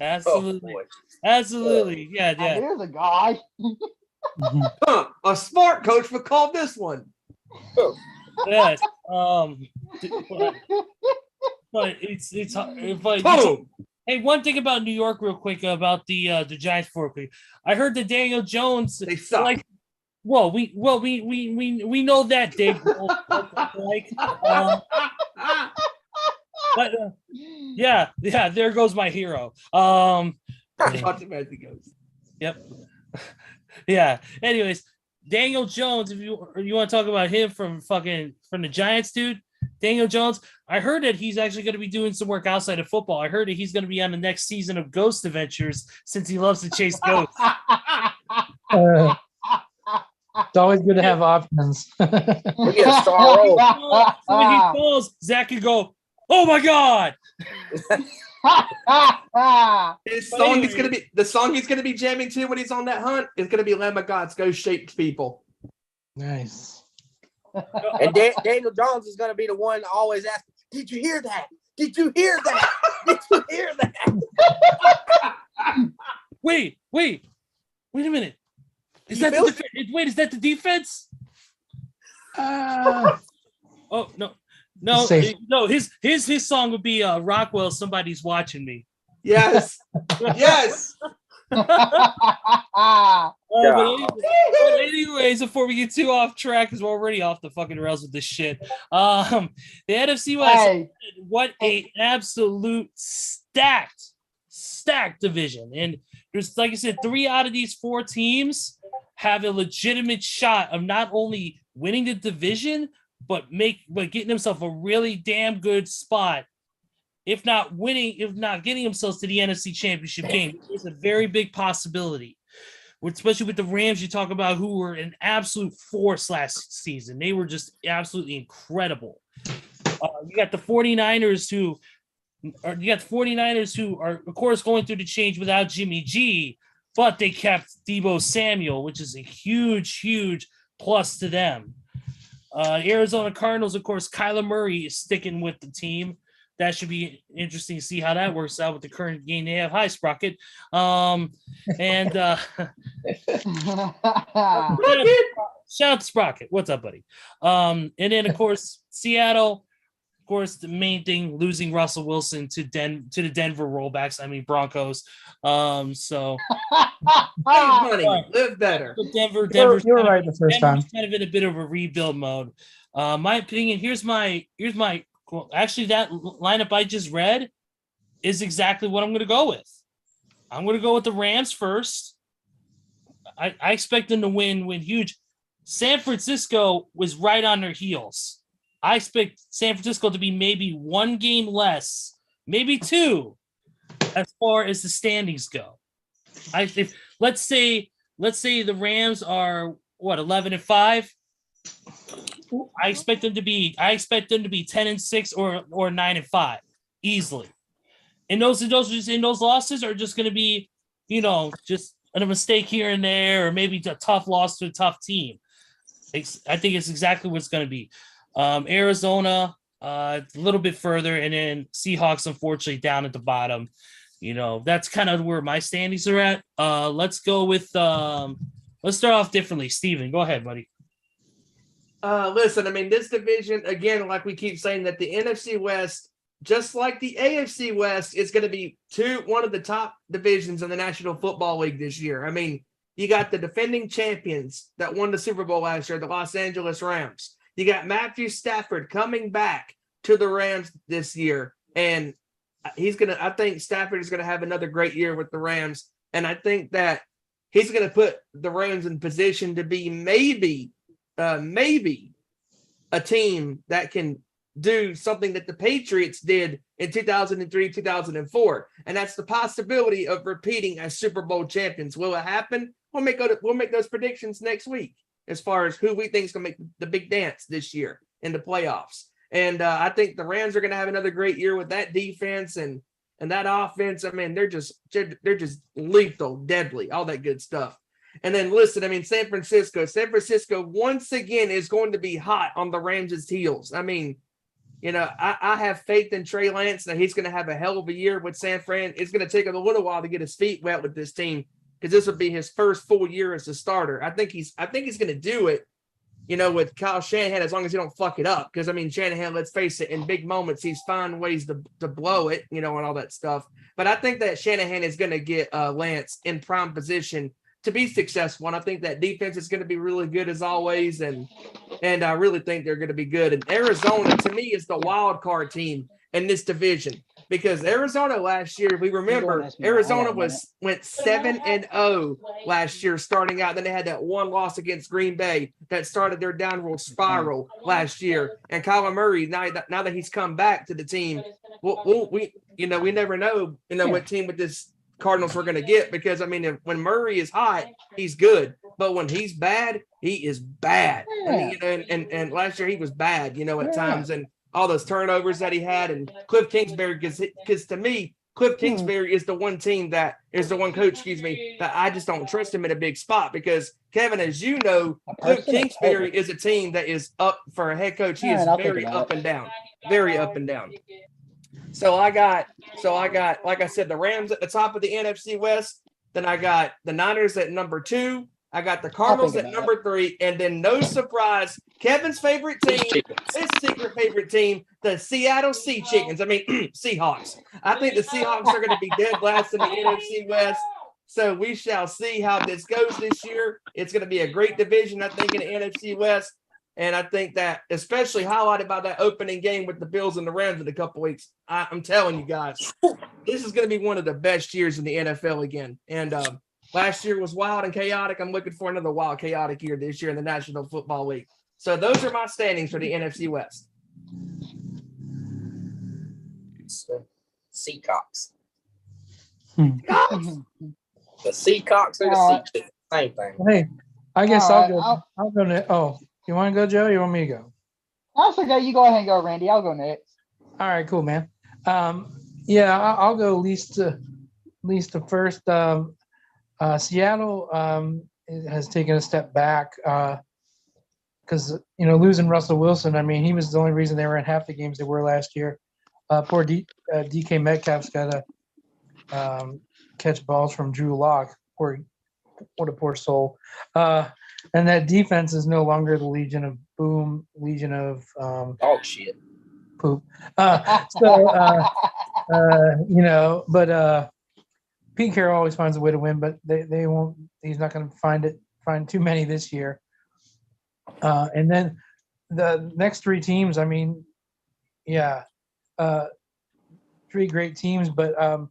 Absolutely. Oh, Absolutely. Yeah. There's a guy. A smart coach would call this one. Yes. But it's hey, one thing about New York, real quick, about the Giants for quick. I heard that Daniel Jones. They suck. Like, we know that, Dave. But yeah. There goes my hero. Yep. Yeah. Anyways, Daniel Jones. If you want to talk about him from the Giants, dude. Daniel Jones. I heard that he's actually going to be doing some work outside of football. I heard that he's going to be on the next season of Ghost Adventures since he loves to chase ghosts. It's always good to have options. We get a star roll. When he falls, Zach can go, "Oh my God!" His song the song he's gonna be jamming to when he's on that hunt is gonna be Lamb of God's Ghost Shaped People. Nice. And Daniel Jones is going to be the one always asking, "Did you hear that? Did you hear that? Did you hear that?" Wait a minute. Is that the defense? Oh no. His song would be Rockwell. Somebody's watching me. Yes. Yes. But anyways, before we get too off track, because we're already off the fucking rails with this shit. The NFC West, what an absolute stacked division. And there's, like I said, 3 out of these 4 teams have a legitimate shot of not only winning the division, but getting themselves a really damn good spot. If not getting themselves to the NFC Championship game, it's a very big possibility. Especially with the Rams, you talk about who were an absolute force last season. They were just absolutely incredible. You got the 49ers who are, of course, going through the change without Jimmy G, but they kept Deebo Samuel, which is a huge, huge plus to them. Arizona Cardinals, of course, Kyler Murray is sticking with the team. That should be interesting to see how that works out with the current game they have. Hi, Sprocket. Shout out to Sprocket. What's up, buddy? And then, of course, Seattle. Of course, the main thing, losing Russell Wilson to the Denver rollbacks. I mean, Broncos. So money, live better. Denver. You were right the first time. Kind of in a bit of a rebuild mode. My opinion. Here's my. Well, actually, that lineup I just read is exactly what I'm going to go with. I'm going to go with the Rams first. I expect them to win huge. San Francisco was right on their heels. I expect San Francisco to be maybe 1 game less, maybe 2, as far as the standings go. Let's say the Rams are 11-5. I expect them to be 10-6 or 9-5 easily. And those losses are just going to be, just a mistake here and there, or maybe a tough loss to a tough team. I think it's exactly what it's going to be. Arizona, a little bit further, and then Seahawks, unfortunately, down at the bottom. That's kind of where my standings are at. Let's go with let's start off differently. Steven, go ahead, buddy. Listen, I mean, this division, again, like we keep saying, that the NFC West, just like the AFC West, is going to be one of the top divisions in the National Football League this year. I mean, you got the defending champions that won the Super Bowl last year, the Los Angeles Rams. You got Matthew Stafford coming back to the Rams this year, and I think Stafford is going to have another great year with the Rams, and I think that he's going to put the Rams in position to be maybe a team that can do something that the Patriots did in 2003, 2004, and that's the possibility of repeating as Super Bowl champions. Will it happen? We'll make those predictions next week as far as who we think is going to make the big dance this year in the playoffs. And I think the Rams are going to have another great year with that defense and that offense. I mean, they're just lethal, deadly, all that good stuff. And then listen, I mean, San Francisco once again is going to be hot on the Rams' heels. I mean, I have faith in Trey Lance that he's going to have a hell of a year with San Fran. It's going to take him a little while to get his feet wet with this team, because this will be his first full year as a starter. I think he's going to do it, with Kyle Shanahan, as long as he don't fuck it up. Because, I mean, Shanahan, let's face it, in big moments, he's finding ways to blow it, and all that stuff. But I think that Shanahan is going to get Lance in prime position to be successful. And I think that defense is going to be really good as always. And I really think they're going to be good. And Arizona, to me, is the wild card team in this division, because Arizona last year, we remember Arizona went 7-0 last year starting out. Then they had that one loss against Green Bay that started their downward spiral last year. And Kyler Murray, now that he's come back to the team, we never know, what team with this Cardinals we're going to get, because I mean, when Murray is hot, he's good, but when he's bad, he is bad. I mean, and last year he was bad, at times, and all those turnovers that he had. And Cliff Kingsbury, because to me, Cliff Kingsbury is the one coach, that I just don't trust him in a big spot, because Kevin, as you know, Cliff Kingsbury is a team that is up for a head coach. He is very up and down. So I got, like I said, the Rams at the top of the NFC West. Then I got the Niners at number 2. I got the Cardinals at number 3. And then, no surprise, Kevin's favorite team, his secret favorite team, the Seattle Sea Chickens. I mean, Seahawks. I think the Seahawks are going to be dead last in the NFC West. So we shall see how this goes this year. It's going to be a great division, I think, in the NFC West. And I think that, especially highlighted by that opening game with the Bills and the Rams in a couple weeks, I'm telling you guys, this is going to be one of the best years in the NFL again. And last year was wild and chaotic. I'm looking for another wild, chaotic year this year in the National Football League. So those are my standings for the NFC West. Seacocks. Seahawks. The Seacocks or the Sea Chickens, same thing. Hey, I guess I'll go next. Oh, you want to go, Joe? Or you want me to go? That's okay. You go ahead and go, Randy. I'll go next. All right, cool, man. I'll go least to first. Seattle has taken a step back because losing Russell Wilson. I mean, he was the only reason they were in half the games they were last year. Poor DK Metcalf's got to catch balls from Drew Lock. What a poor soul. And that defense is no longer the Legion of Boom, Legion of dog shit. Poop. Pete Carroll always finds a way to win, but they won't. He's not going to find too many this year. And then the next 3 teams. I mean, 3 great teams, but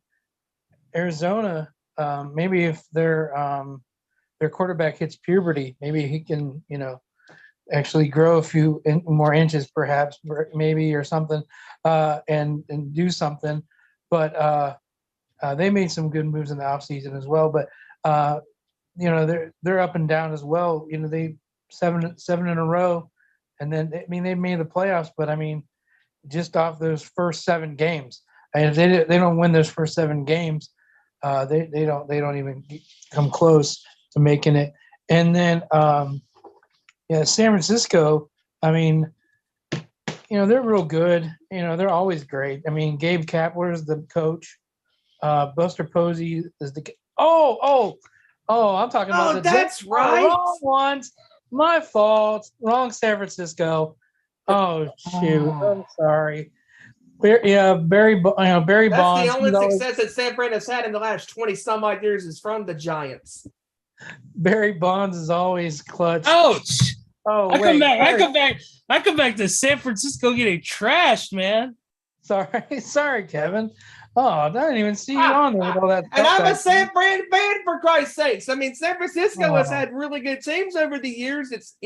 Arizona. Maybe if their quarterback hits puberty, maybe he can, actually grow a few more inches, perhaps, maybe, or something, and do something. But they made some good moves in the offseason as well. But they're up and down as well. seven in a row, and then I mean they made the playoffs, but I mean just off those first 7 games, and if they don't win those first 7 games, they don't even come close to making it. And then San Francisco, I mean, they're real good. They're always great. I mean, Gabe Kapler is the coach. Buster Posey is the I'm talking about that's right. Wrong ones. My fault. Wrong San Francisco. Oh shoot. I'm sorry. Barry Bonds. That's the only success that San Fran has had in the last 20 some odd years is from the Giants. Barry Bonds is always clutch. Ouch! Oh, I come back to San Francisco getting trashed, man. Sorry, Kevin. Oh, I didn't even see you on there with all that. And I'm a San Fran fan, for Christ's sakes. I mean, San Francisco has had really good teams over the years. It's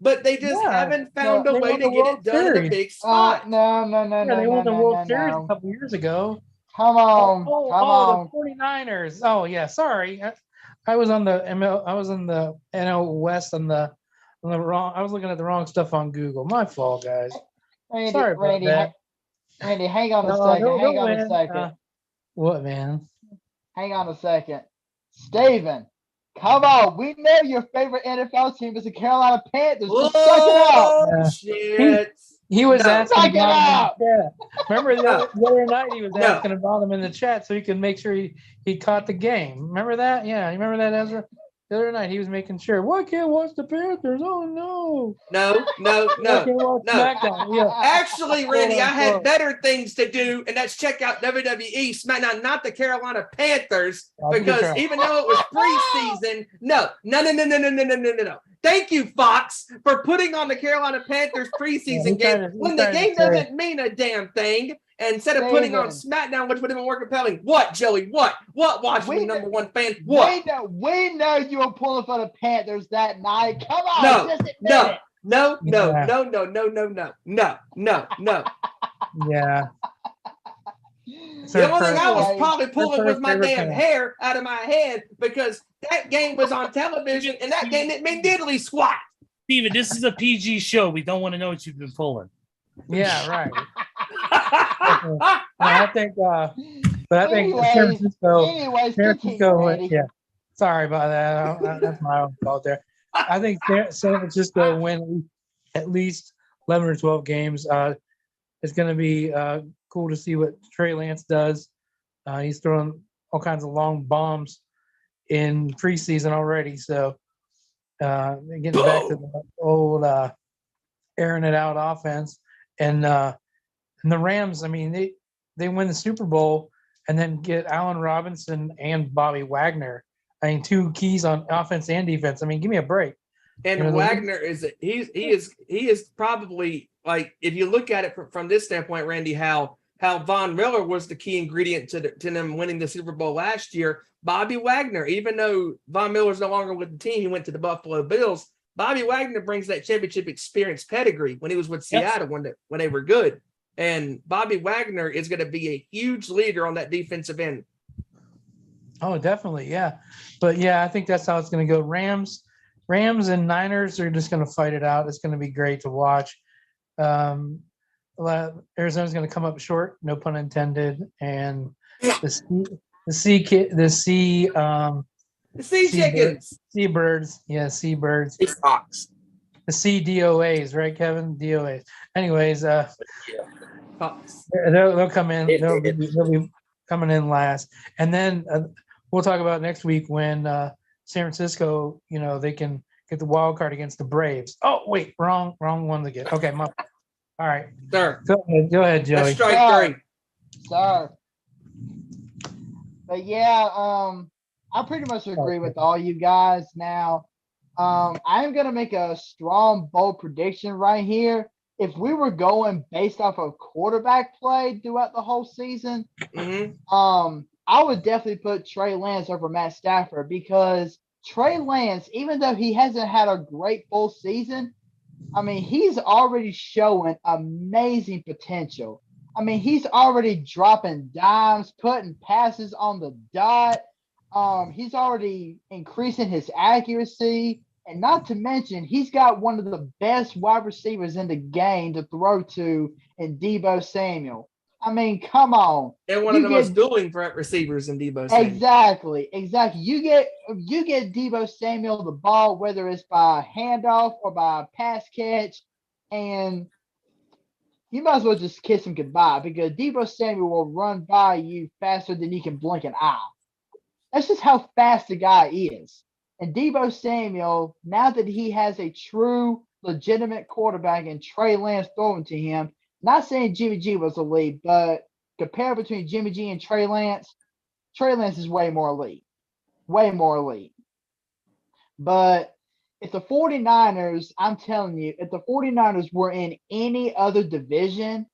but they just haven't found a way to get it done in a big spot. They won the World Series a couple years ago. Come on. The 49ers. Oh yeah, sorry. I was on the NL West on the wrong. I was looking at the wrong stuff on Google. My fault, guys. Sorry about that. Randy, hang on a second. What, man? Hang on a second. Steven, come on. We know your favorite NFL team is the Carolina Panthers. Just suck it up. Shit. He was asking about him in the chat. Remember the other night he was asking about him in the chat so he could make sure he caught the game. Remember that? Yeah, you remember that, Ezra? The other night he was making sure. Why can't watch the Panthers? Oh no. No. Yeah. Actually, Randy, I had better things to do, and that's check out WWE SmackDown, not the Carolina Panthers, because even though it was preseason, no. Thank you, Fox, for putting on the Carolina Panthers preseason game when the game doesn't mean a damn thing. And instead of putting on SmackDown, which would have been more compelling, what, Joey? What? Washington number 1 fan? What? We know you were pulling for the Panthers that night. Come on, just admit it. No. Yeah. The only thing I was probably pulling was my damn hair out of my head because that game was on television and that game didn't mean diddly squat. Steven, this is a PG show. We don't want to know what you've been pulling. Yeah, right. I think San Francisco. Yeah, sorry about that. That's my own fault there. I think San Francisco win at least 11 or 12 games. It's going to be cool to see what Trey Lance does. He's throwing all kinds of long bombs in preseason already. So getting back to the old airing it out offense. And the Rams, I mean, they win the Super Bowl and then get Allen Robinson and Bobby Wagner. I mean, 2 keys on offense and defense. I mean, give me a break. And Wagner he is probably, like, if you look at it from this standpoint, Randy, how Von Miller was the key ingredient to them winning the Super Bowl last year. Bobby Wagner, even though Von Miller's no longer with the team, he went to the Buffalo Bills. Bobby Wagner brings that championship experience pedigree when he was with Seattle when they were good. And Bobby Wagner is going to be a huge leader on that defensive end. Oh, definitely. Yeah. But yeah, I think that's how it's going to go. Rams and Niners are just going to fight it out. It's going to be great to watch. Arizona's going to come up short, no pun intended. And the Seabirds. Yeah, Seabirds. Fox. The CDOAs, right, Kevin? DOAs. Anyways, they'll come in. They'll be coming in last. And then we'll talk about next week when San Francisco, they can get the wild card against the Braves. Oh, wait, wrong one again. Okay, all right. Sir. Go ahead, Joey. That's strike 3. Sir. But yeah, I pretty much agree with all you guys now. I'm going to make a strong, bold prediction right here. If we were going based off of quarterback play throughout the whole season, I would definitely put Trey Lance over Matt Stafford because Trey Lance, even though he hasn't had a great full season, I mean, he's already showing amazing potential. I mean, he's already dropping dimes, putting passes on the dot. He's already increasing his accuracy And not to mention, he's got one of the best wide receivers in the game to throw to in Deebo Samuel. I mean, come on. And one of the most dueling threat receivers in Deebo Samuel. Exactly. You get Deebo Samuel the ball, whether it's by handoff or by pass catch, and you might as well just kiss him goodbye because Deebo Samuel will run by you faster than you can blink an eye. That's just how fast the guy is. And Deebo Samuel, now that he has a true, legitimate quarterback and Trey Lance throwing to him, not saying Jimmy G was elite, but compare between Jimmy G and Trey Lance is way more elite. Way more elite. But if the 49ers, I'm telling you, if the 49ers were in any other division,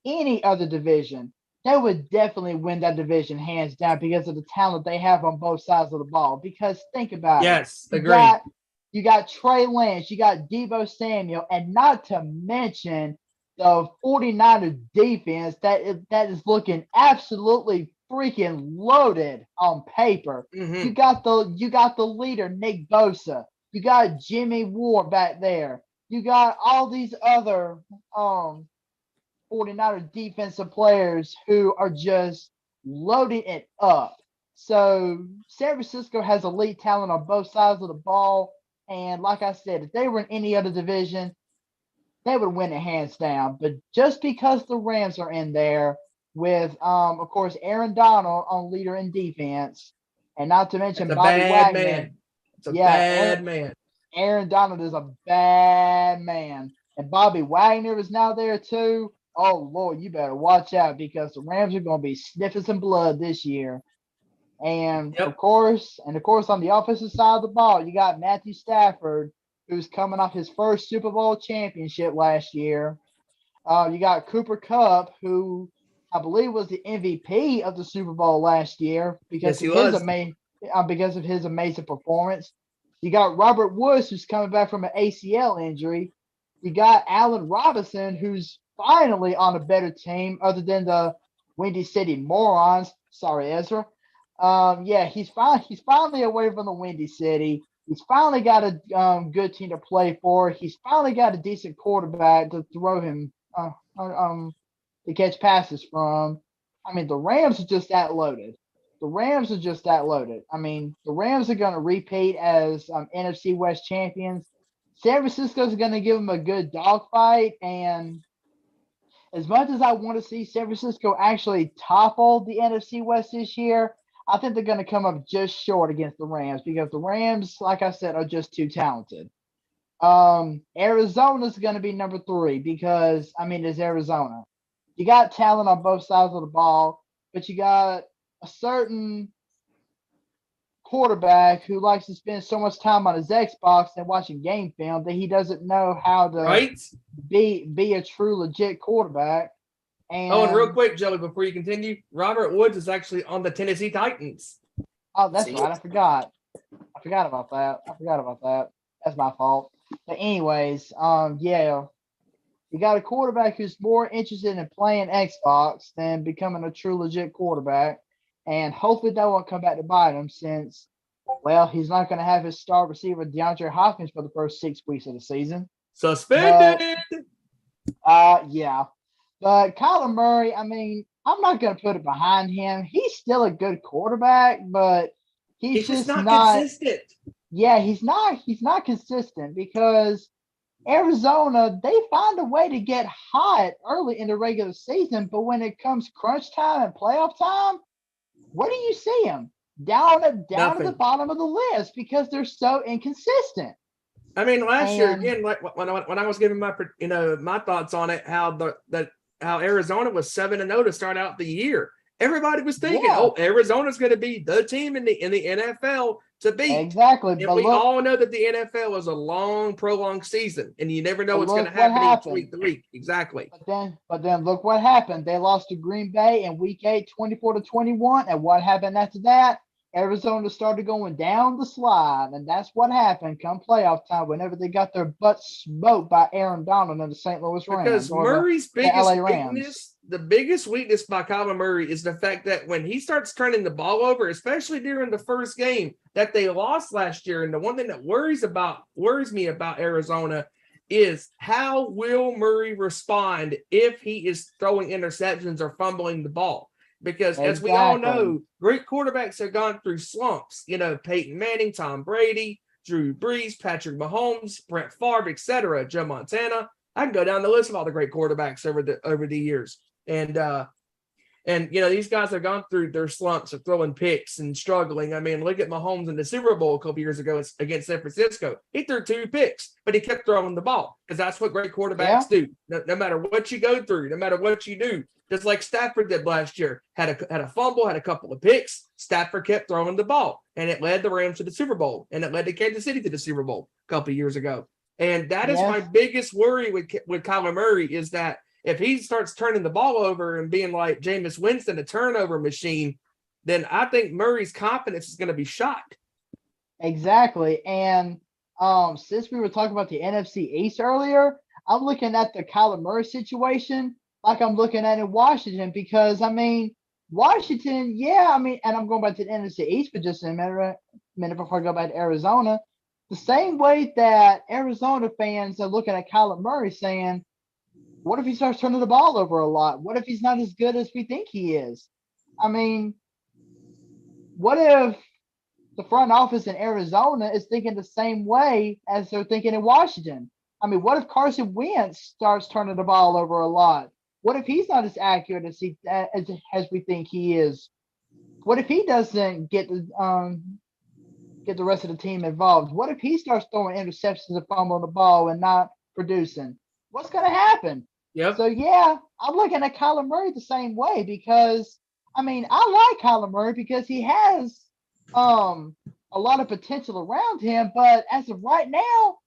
they would definitely win that division hands down because of the talent they have on both sides of the ball. Because think about it. Yes, agreed. You got Trey Lance, you got Deebo Samuel, and not to mention the 49ers defense that is looking absolutely freaking loaded on paper. Mm-hmm. You got the leader, Nick Bosa. You got Jimmy Ward back there. You got all these other 49ers defensive players who are just loading it up. So San Francisco has elite talent on both sides of the ball. And like I said, if they were in any other division, they would win it hands down. But just because the Rams are in there with, of course, Aaron Donald on leader in defense, and not to mention Bobby Wagner. It's a bad man. Aaron Donald is a bad man. And Bobby Wagner is now there too. Oh, Lord, you better watch out because the Rams are going to be sniffing some blood this year. And, of course, on the offensive side of the ball, you got Matthew Stafford, who's coming off his first Super Bowl championship last year. You got Cooper Kupp, who I believe was the MVP of the Super Bowl last year because of his amazing performance. You got Robert Woods, who's coming back from an ACL injury. You got Allen Robinson, who's finally on a better team other than the Windy City Morons. Sorry, Ezra. He's finally away from the Windy City. He's finally got a good team to play for. He's finally got a decent quarterback to throw him to catch passes from. I mean, the Rams are just that loaded. I mean, the Rams are going to repeat as NFC West champions. San Francisco is going to give them a good dogfight. And as much as I want to see San Francisco actually topple the NFC West this year, I think they're going to come up just short against the Rams because the Rams, like I said, are just too talented. Arizona's going to be number 3 because, I mean, it's Arizona. You got talent on both sides of the ball, but you got a certain quarterback who likes to spend so much time on his Xbox and watching game film that he doesn't know how to be a true legit quarterback. And real quick, Joey, before you continue, Robert Woods is actually on the Tennessee Titans. Oh, that's right. I forgot about that. That's my fault. But anyways, you got a quarterback who's more interested in playing Xbox than becoming a true legit quarterback. And hopefully that won't come back to bite him since, well, he's not going to have his star receiver DeAndre Hopkins for the first 6 weeks of the season. Suspended. Yeah. But Kyler Murray, I mean, I'm not going to put it behind him. He's still a good quarterback, but he's just not consistent. Yeah, he's not consistent because Arizona, they find a way to get hot early in the regular season, but when it comes crunch time and playoff time, where do you see them? Down at the bottom of the list because they're so inconsistent. I mean, last year again, like when I was giving my my thoughts on it, how Arizona was 7-0 to start out the year. Everybody was thinking, Arizona's going to be the team in the NFL to beat. Exactly. And we all know that the NFL is a long, prolonged season, and you never know what's going to happen each week to week. Exactly. But then look what happened. They lost to Green Bay in Week 8, 24-21, and what happened after that? Arizona started going down the slide, and that's what happened come playoff time whenever they got their butts smoked by Aaron Donald and the St. Louis Rams. Because Murray's biggest weakness the biggest weakness by Kyler Murray is the fact that when he starts turning the ball over, especially during the first game that they lost last year, and the one thing that worries me about Arizona is how will Murray respond if he is throwing interceptions or fumbling the ball? Because as we all know, great quarterbacks have gone through slumps. Peyton Manning, Tom Brady, Drew Brees, Patrick Mahomes, Brett Favre, etc., Joe Montana. I can go down the list of all the great quarterbacks over the years. And these guys have gone through their slumps of throwing picks and struggling. I mean, look at Mahomes in the Super Bowl a couple years ago against San Francisco. He threw 2 picks, but he kept throwing the ball because that's what great quarterbacks do. No matter what you go through, no matter what you do, just like Stafford did last year, had a fumble, had a couple of picks. Stafford kept throwing the ball, and it led the Rams to the Super Bowl, and it led to Kansas City to the Super Bowl a couple of years ago. And that is my biggest worry with Kyler Murray is that if he starts turning the ball over and being like Jameis Winston, a turnover machine, then I think Murray's confidence is going to be shot. Exactly. And since we were talking about the NFC East earlier, I'm looking at the Kyler Murray situation like I'm looking at in Washington because, Washington, and I'm going back to the NFC East for just a minute before I go back to Arizona. The same way that Arizona fans are looking at Kyler Murray saying, what if he starts turning the ball over a lot? What if he's not as good as we think he is? What if the front office in Arizona is thinking the same way as they're thinking in Washington? What if Carson Wentz starts turning the ball over a lot? What if he's not as accurate as we think he is? What if he doesn't get the rest of the team involved? What if he starts throwing interceptions and fumbling the ball and not producing? What's going to happen? Yep. So, I'm looking at Kyler Murray the same way because, I like Kyler Murray because he has a lot of potential around him. But as of right now,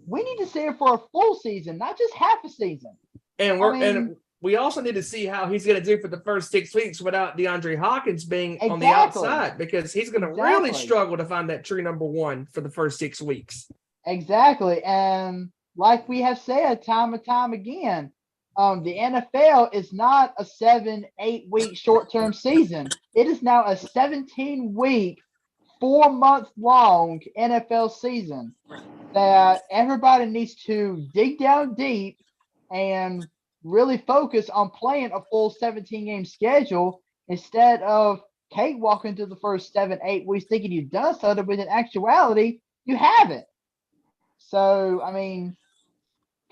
we need to see it for a full season, not just half a season. And we also need to see how he's going to do for the first 6 weeks without DeAndre Hopkins being on the outside because he's going to really struggle to find that true number 1 for the first 6 weeks. Exactly. And like we have said time and time again, the NFL is not a 7-8 week short-term season. It is now a 17-week, 4-month-long NFL season that everybody needs to dig down deep and really focus on playing a full 17-game schedule instead of cakewalking through the first 7-8 weeks thinking you've done something, but in actuality, you haven't. So,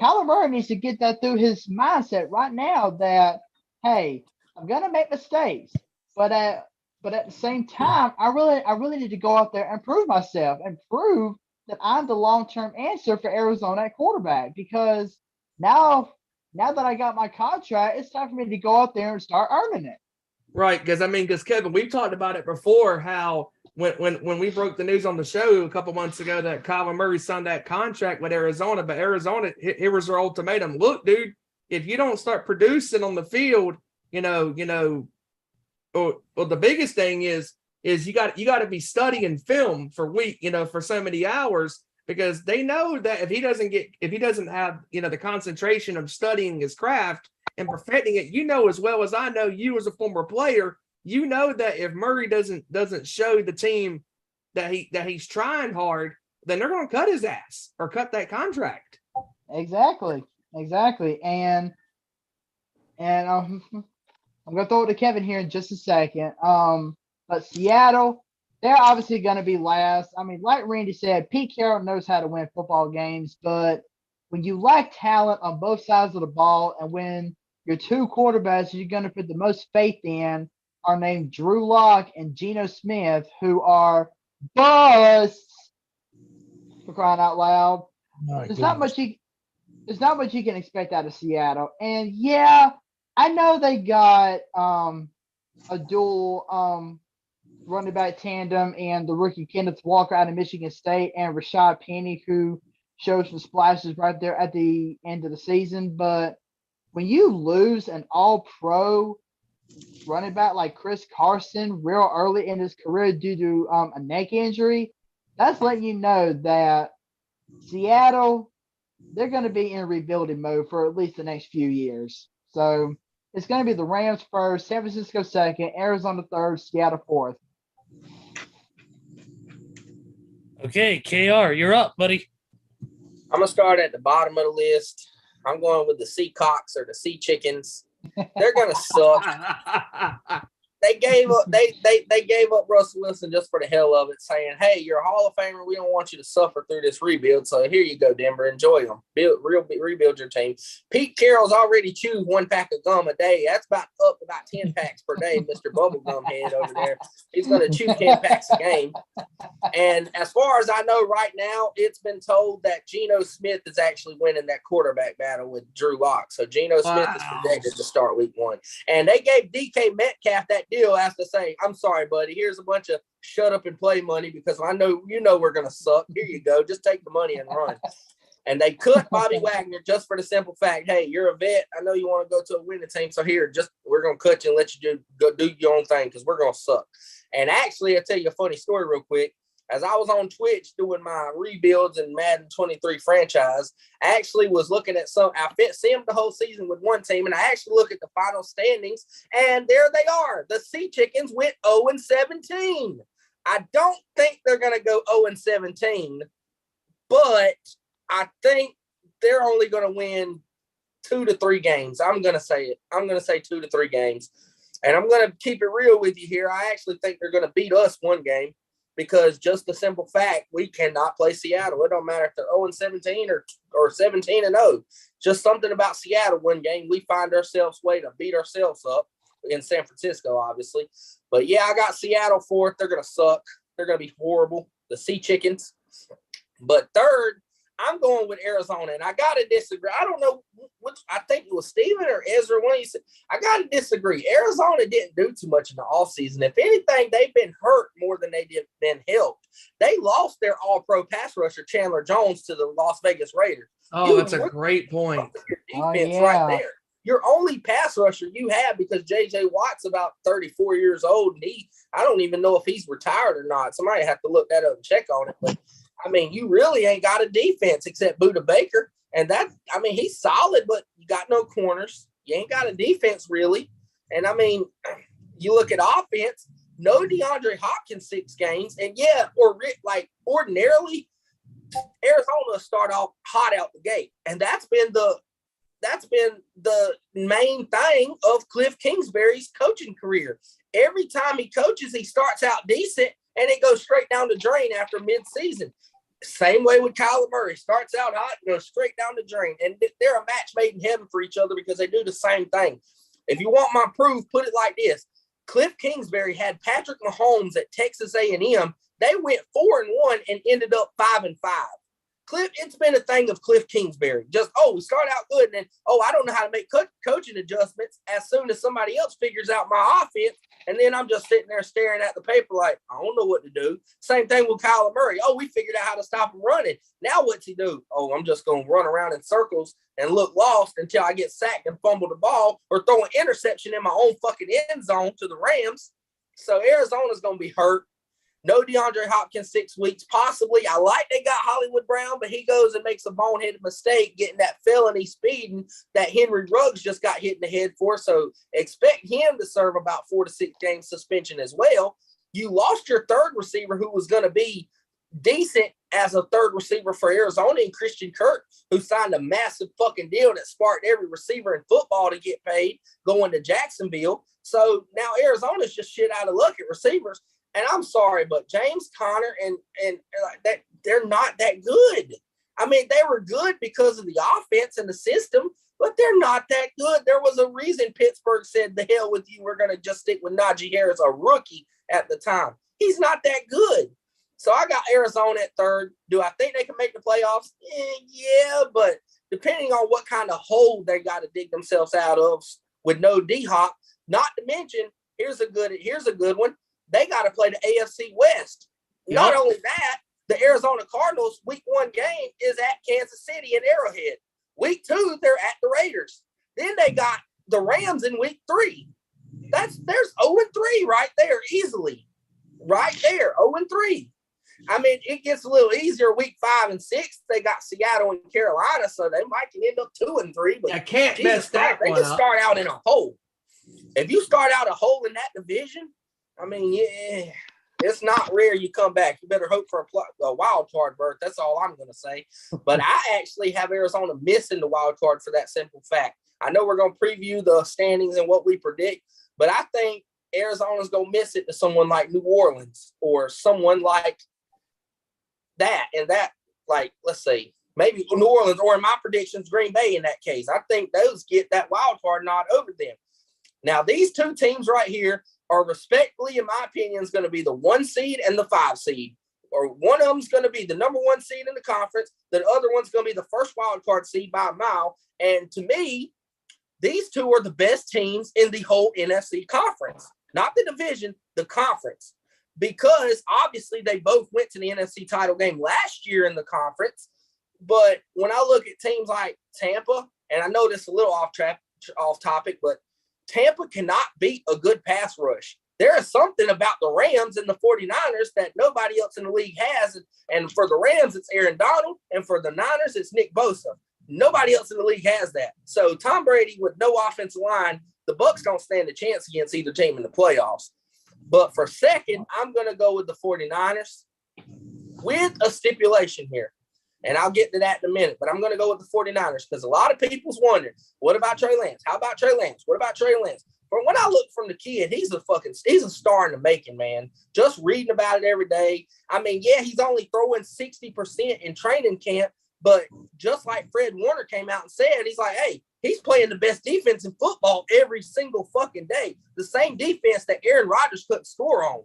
Kyler Murray needs to get that through his mindset right now that, hey, I'm going to make mistakes, but at the same time, I really need to go out there and prove myself and prove that I'm the long-term answer for Arizona at quarterback because now that I got my contract, it's time for me to go out there and start earning it. Right, because Kevin, we've talked about it before how when we broke the news on the show a couple months ago that Kyler Murray signed that contract with Arizona, but Arizona, here was their ultimatum. Look, dude, if you don't start producing on the field, or the biggest thing is you got to be studying film for so many hours. Because they know that if he doesn't have, the concentration of studying his craft and perfecting it, as well as I know, you as a former player, that if Murray doesn't show the team that he's trying hard, then they're going to cut his ass or cut that contract. Exactly. And I'm going to throw it to Kevin here in just a second. But Seattle, they're obviously going to be last. Like Randy said, Pete Carroll knows how to win football games, but when you lack talent on both sides of the ball and when your 2 quarterbacks you're going to put the most faith in are named Drew Lock and Geno Smith, who are busts, for crying out loud, there's not much you can expect out of Seattle. And, I know they got a dual running back tandem and the rookie Kenneth Walker out of Michigan State and Rashad Penny, who showed some splashes right there at the end of the season. But when you lose an all-pro running back like Chris Carson real early in his career due to a neck injury, that's letting you know that Seattle, they're going to be in rebuilding mode for at least the next few years. So It's going to be the Rams first, San Francisco second, Arizona third, Seattle fourth. Okay, KR, you're up, buddy. I'm gonna start at the bottom of the list. I'm going with the Seacocks or the Sea Chickens. They're gonna suck. They gave up. They gave up Russell Wilson just for the hell of it, saying, "Hey, you're a Hall of Famer. We don't want you to suffer through this rebuild. So here you go, Denver. Enjoy them. Rebuild your team." Pete Carroll's already chewed 1 pack of gum a day. That's about 10 packs per day. Mr. Bubblegum Head over there. He's going to chew 10 packs a game. And as far as I know, right now, it's been told that Geno Smith is actually winning that quarterback battle with Drew Lock. So Geno Smith is projected to start week 1. And they gave DK Metcalf that deal as to say, "I'm sorry, buddy. Here's a bunch of shut up and play money because I know we're going to suck. Here you go. Just take the money and run." And they cut Bobby Wagner just for the simple fact, "Hey, you're a vet. I know you want to go to a winning team. So here, we're going to cut you and let you go do your own thing because we're going to suck." And actually, I'll tell you a funny story real quick. As I was on Twitch doing my rebuilds in Madden 23 franchise, I actually was looking at I simmed the whole season with one team, and I actually look at the final standings, and there they are. The Sea Chickens went 0-17. I don't think they're going to go 0-17, but I think they're only going to win 2 to 3 games. I'm going to say it. I'm going to say 2 to 3 games. And I'm going to keep it real with you here. I actually think they're going to beat us 1 game. Because just the simple fact, we cannot play Seattle. It don't matter if they're 0-17 or 17-0. Just something about Seattle 1 game, we find ourselves way to beat ourselves up in San Francisco, obviously. But, yeah, I got Seattle 4th. They're going to suck. They're going to be horrible. The Sea Chickens. But 3rd, I'm going with Arizona, and I got to disagree. I don't know which. I think it was Steven or Ezra. One of you said, I got to disagree. Arizona didn't do too much in the offseason. If anything, they've been hurt more than they did been helped. They lost their all-pro pass rusher, Chandler Jones, to the Las Vegas Raiders. Oh, that's a great point. Defense right there. Your only pass rusher you have, because J.J. Watt's about 34 years old, and I don't even know if he's retired or not. Somebody have to look that up and check on it. But I mean, you really ain't got a defense except Buda Baker. And he's solid, but you got no corners. You ain't got a defense really. And I mean, you look at offense, no DeAndre Hopkins 6 games. And ordinarily, Arizona start off hot out the gate. And that's been the main thing of Cliff Kingsbury's coaching career. Every time he coaches, he starts out decent and it goes straight down the drain after mid-season. Same way with Kyler Murray. Starts out hot, goes straight down the drain. And they're a match made in heaven for each other because they do the same thing. If you want my proof, put it like this. Cliff Kingsbury had Patrick Mahomes at Texas A&M. They went 4-1 and ended up 5-5. It's been a thing of Cliff Kingsbury. We start out good, and then, I don't know how to make coaching adjustments as soon as somebody else figures out my offense, and then I'm just sitting there staring at the paper like, I don't know what to do. Same thing with Kyler Murray. We figured out how to stop him running. Now what's he do? I'm just going to run around in circles and look lost until I get sacked and fumble the ball or throw an interception in my own fucking end zone to the Rams. So Arizona's going to be hurt. No DeAndre Hopkins 6 weeks, possibly. I like they got Hollywood Brown, but he goes and makes a boneheaded mistake getting that felony speeding that Henry Ruggs just got hit in the head for. So expect him to serve about 4 to 6 game suspension as well. You lost your 3rd receiver who was going to be decent as a 3rd receiver for Arizona, and Christian Kirk, who signed a massive fucking deal that sparked every receiver in football to get paid going to Jacksonville. So now Arizona's just shit out of luck at receivers. And I'm sorry, but James Conner and that, they're not that good. I mean, they were good because of the offense and the system, but they're not that good. There was a reason Pittsburgh said, the hell with you, we're going to just stick with Najee Harris, a rookie at the time. He's not that good. So I got Arizona at 3rd. Do I think they can make the playoffs? Yeah, but depending on what kind of hole they got to dig themselves out of with no D-Hop, not to mention, here's a good one. They got to play the AFC West. Yep. Not only that, the Arizona Cardinals week 1 game is at Kansas City and Arrowhead. Week 2, they're at the Raiders. Then they got the Rams in week 3. There's 0-3 right there easily. Right there, 0-3. I mean, it gets a little easier week 5 and 6. They got Seattle and Carolina, so they might end up 2-3. But I can't mess that they one just up. start out in a hole. If you start out a hole in that division, I mean, yeah, it's not rare you come back. You better hope for a wild card berth. That's all I'm going to say. But I actually have Arizona missing the wild card for that simple fact. I know we're going to preview the standings and what we predict, but I think Arizona's going to miss it to someone like New Orleans or someone like that. And that, like, let's see, maybe New Orleans, or in my predictions, Green Bay in that case. I think those get that wild card nod over them. Now, these two teams right here are respectfully, in my opinion, is going to be the 1 seed and the 5 seed. Or one of them's going to be the number 1 seed in the conference. The other one's going to be the first wild card seed by a mile. And to me, these two are the best teams in the whole NFC conference. Not the division, the conference. Because obviously they both went to the NFC title game last year in the conference. But when I look at teams like Tampa, and I know this is a little off topic, but Tampa cannot beat a good pass rush. There is something about the Rams and the 49ers that nobody else in the league has. And for the Rams, it's Aaron Donald. And for the Niners, it's Nick Bosa. Nobody else in the league has that. So Tom Brady with no offensive line, the Bucs don't stand a chance against either team in the playoffs. But for second, I'm going to go with the 49ers with a stipulation here. And I'll get to that in a minute, but I'm going to go with the 49ers because a lot of people's wondering, what about Trey Lance? How about Trey Lance? What about Trey Lance? From when I look from the kid, he's a star in the making, man. Just reading about it every day. I mean, yeah, he's only throwing 60% in training camp, but just like Fred Warner came out and said, he's like, hey, he's playing the best defense in football every single fucking day. The same defense that Aaron Rodgers couldn't score on.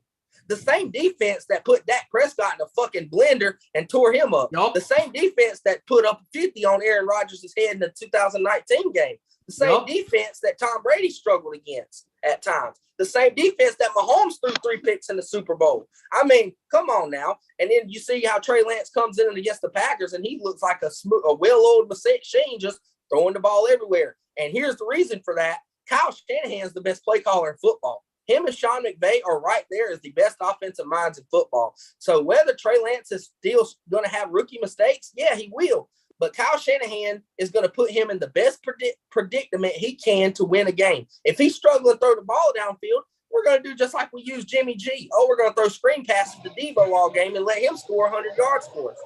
The same defense that put Dak Prescott in a fucking blender and tore him up. Yep. The same defense that put up 50 on Aaron Rodgers' head in the 2019 game. The same defense that Tom Brady struggled against at times. The same defense that Mahomes threw 3 picks in the Super Bowl. I mean, come on now. And then you see how Trey Lance comes in against the Packers, and he looks like a well-oiled machine just throwing the ball everywhere. And here's the reason for that. Kyle Shanahan's the best play caller in football. Him and Sean McVay are right there as the best offensive minds in football. So whether Trey Lance is still going to have rookie mistakes, yeah, he will. But Kyle Shanahan is going to put him in the best predicament he can to win a game. If he's struggling to throw the ball downfield, we're going to do just like we use Jimmy G. Oh, we're going to throw screen passes to Debo all game and let him score 100 yards for us.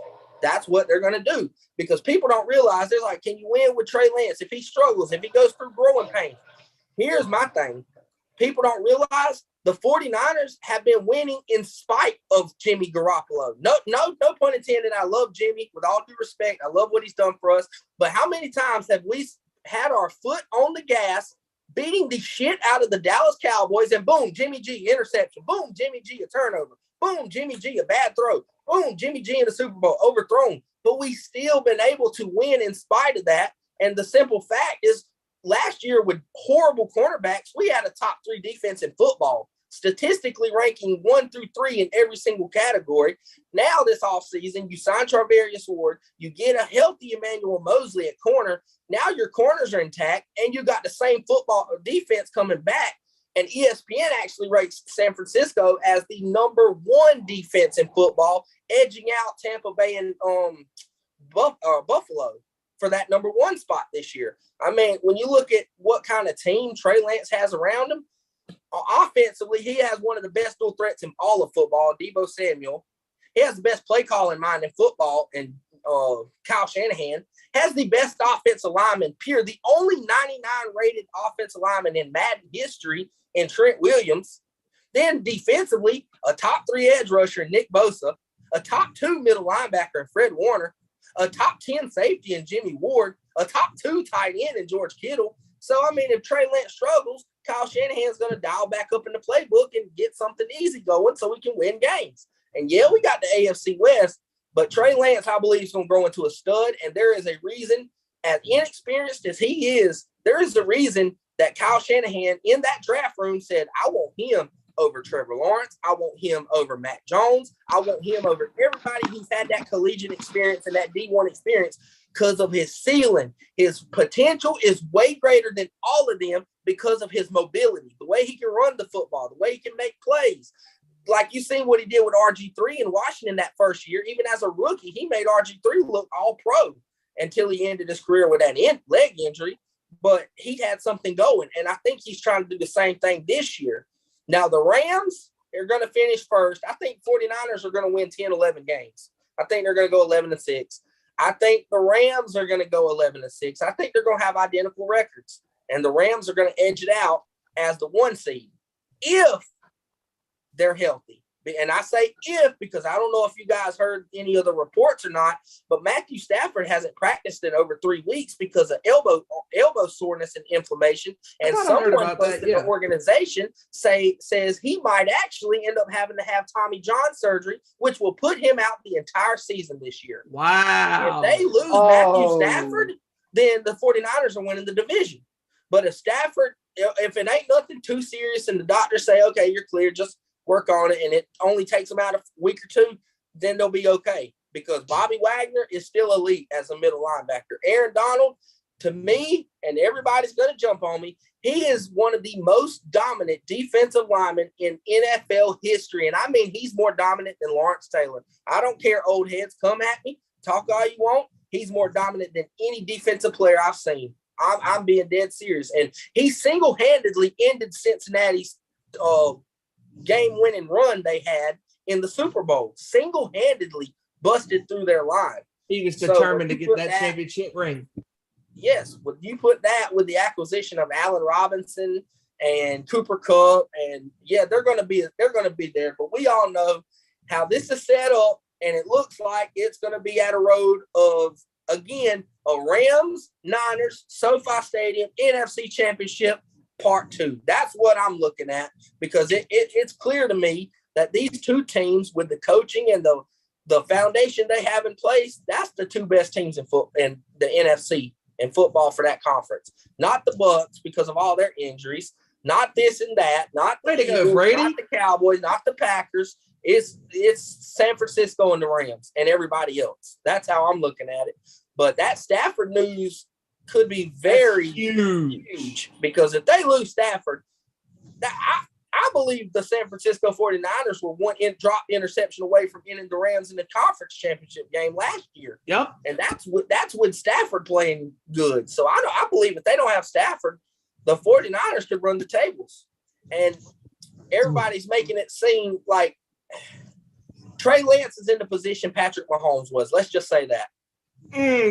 That's what they're going to do because people don't realize, they're like, can you win with Trey Lance if he struggles, if he goes through growing pains? Here's my thing. People don't realize the 49ers have been winning in spite of Jimmy Garoppolo. No pun intended. I love Jimmy with all due respect. I love what he's done for us. But how many times have we had our foot on the gas, beating the shit out of the Dallas Cowboys, and boom, Jimmy G, interception. Boom, Jimmy G, a turnover. Boom, Jimmy G, a bad throw. Boom, Jimmy G in the Super Bowl, overthrown. But we still been able to win in spite of that. And the simple fact is, last year with horrible cornerbacks, we had a top 3 defense in football, statistically ranking 1 through 3 in every single category. Now this offseason, you sign Charvarius Ward, you get a healthy Emmanuel Mosley at corner. Now your corners are intact, and you got the same football defense coming back. And ESPN actually rates San Francisco as the number 1 defense in football, edging out Tampa Bay and Buffalo for that number 1 spot this year. I mean, when you look at what kind of team Trey Lance has around him, offensively, he has one of the best dual threats in all of football, Debo Samuel. He has the best play calling mind in football, and Kyle Shanahan has the best offensive lineman, the only 99 rated offensive lineman in Madden history in Trent Williams. Then defensively, a top 3 edge rusher in Nick Bosa, a top 2 middle linebacker in Fred Warner, a top 10 safety in Jimmy Ward, a top 2 tight end in George Kittle. So, I mean, if Trey Lance struggles, Kyle Shanahan's going to dial back up in the playbook and get something easy going so we can win games. And, yeah, we got the AFC West, but Trey Lance, I believe, is going to grow into a stud. And there is a reason, as inexperienced as he is, there is a reason that Kyle Shanahan in that draft room said, I want him over Trevor Lawrence. I want him over Matt Jones. I want him over everybody who's had that collegiate experience and that D1 experience because of his ceiling. His potential is way greater than all of them because of his mobility, the way he can run the football, the way he can make plays. Like you seen what he did with RG3 in Washington that first year. Even as a rookie, he made RG3 look all pro until he ended his career with that leg injury. but he had something going. And I think he's trying to do the same thing this year. Now, the Rams are going to finish first. I think 49ers are going to win 10, 11 games. I think they're going to go 11-6. I think the Rams are going to go 11-6. I think they're going to have identical records. And the Rams are going to edge it out as the 1 seed if they're healthy. And I say if because I don't know if you guys heard any of the reports or not, but Matthew Stafford hasn't practiced in over 3 weeks because of elbow soreness and inflammation. And someone close to the organization says he might actually end up having to have Tommy John surgery, which will put him out the entire season this year. Wow. If they lose Matthew Stafford, then the 49ers are winning the division. But if it ain't nothing too serious and the doctors say, okay, you're clear, just work on it, and it only takes them out a week or two, then they'll be okay. Because Bobby Wagner is still elite as a middle linebacker. Aaron Donald, to me, and everybody's going to jump on me, he is one of the most dominant defensive linemen in NFL history. And I mean, he's more dominant than Lawrence Taylor. I don't care, old heads, come at me, talk all you want. He's more dominant than any defensive player I've seen. I'm being dead serious. And he single-handedly ended Cincinnati's game-winning run they had in the Super Bowl. Single-handedly busted through their line. He was determined to get that championship ring. Yes, when you put that with the acquisition of Allen Robinson and Cooper Kupp, and they're going to be there. But we all know how this is set up, and it looks like it's going to be at a road of, again, a Rams, Niners, SoFi Stadium, NFC Championship Part 2. That's what I'm looking at, because it's clear to me that these two teams, with the coaching and the foundation they have in place, that's the two best teams in the NFC in football for that conference. Not the Bucs because of all their injuries, not this and that, not the Eagles, not the Cowboys, not the Packers. It's San Francisco and the Rams and everybody else. That's how I'm looking at it. But that Stafford news could be very huge, because if they lose Stafford, I believe the San Francisco 49ers were one drop interception away from ending the Rams in the conference championship game last year. Yep. And that's with Stafford playing good. So I believe if they don't have Stafford, the 49ers could run the tables. And everybody's making it seem like Trey Lance is in the position Patrick Mahomes was. Let's just say that.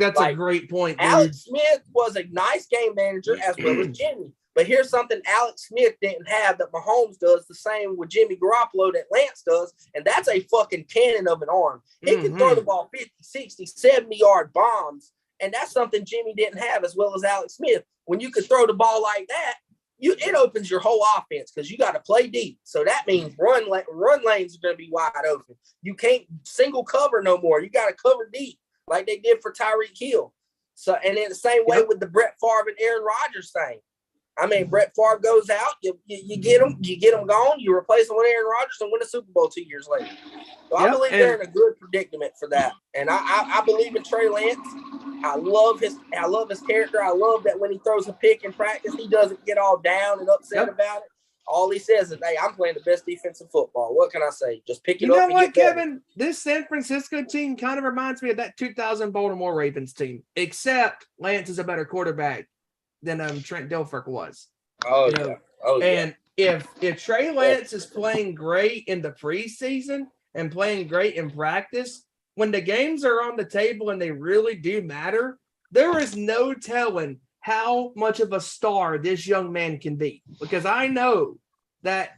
That's a great point, dude. Alex Smith was a nice game manager as well as Jimmy. But here's something Alex Smith didn't have that Mahomes does, the same with Jimmy Garoppolo that Lance does, and that's a fucking cannon of an arm. He can throw the ball 50, 60, 70-yard bombs, and that's something Jimmy didn't have as well as Alex Smith. When you can throw the ball like that, it opens your whole offense because you got to play deep. So that means run lanes are going to be wide open. You can't single cover no more. You got to cover deep, like they did for Tyreek Hill. So, and in the same way with the Brett Favre and Aaron Rodgers thing. I mean, Brett Favre goes out, you get him gone, you replace him with Aaron Rodgers and win a Super Bowl 2 years later. So I believe they're in a good predicament for that. And I believe in Trey Lance. I love his character. I love that when he throws a pick in practice, he doesn't get all down and upset about it. All he says is, hey, I'm playing the best defensive football. What can I say? Just pick it up. You know what, Kevin? This San Francisco team kind of reminds me of that 2000 Baltimore Ravens team, except Lance is a better quarterback than Trent Dilfer was. And if Trey Lance is playing great in the preseason and playing great in practice, when the games are on the table and they really do matter, there is no telling how much of a star this young man can be. Because I know that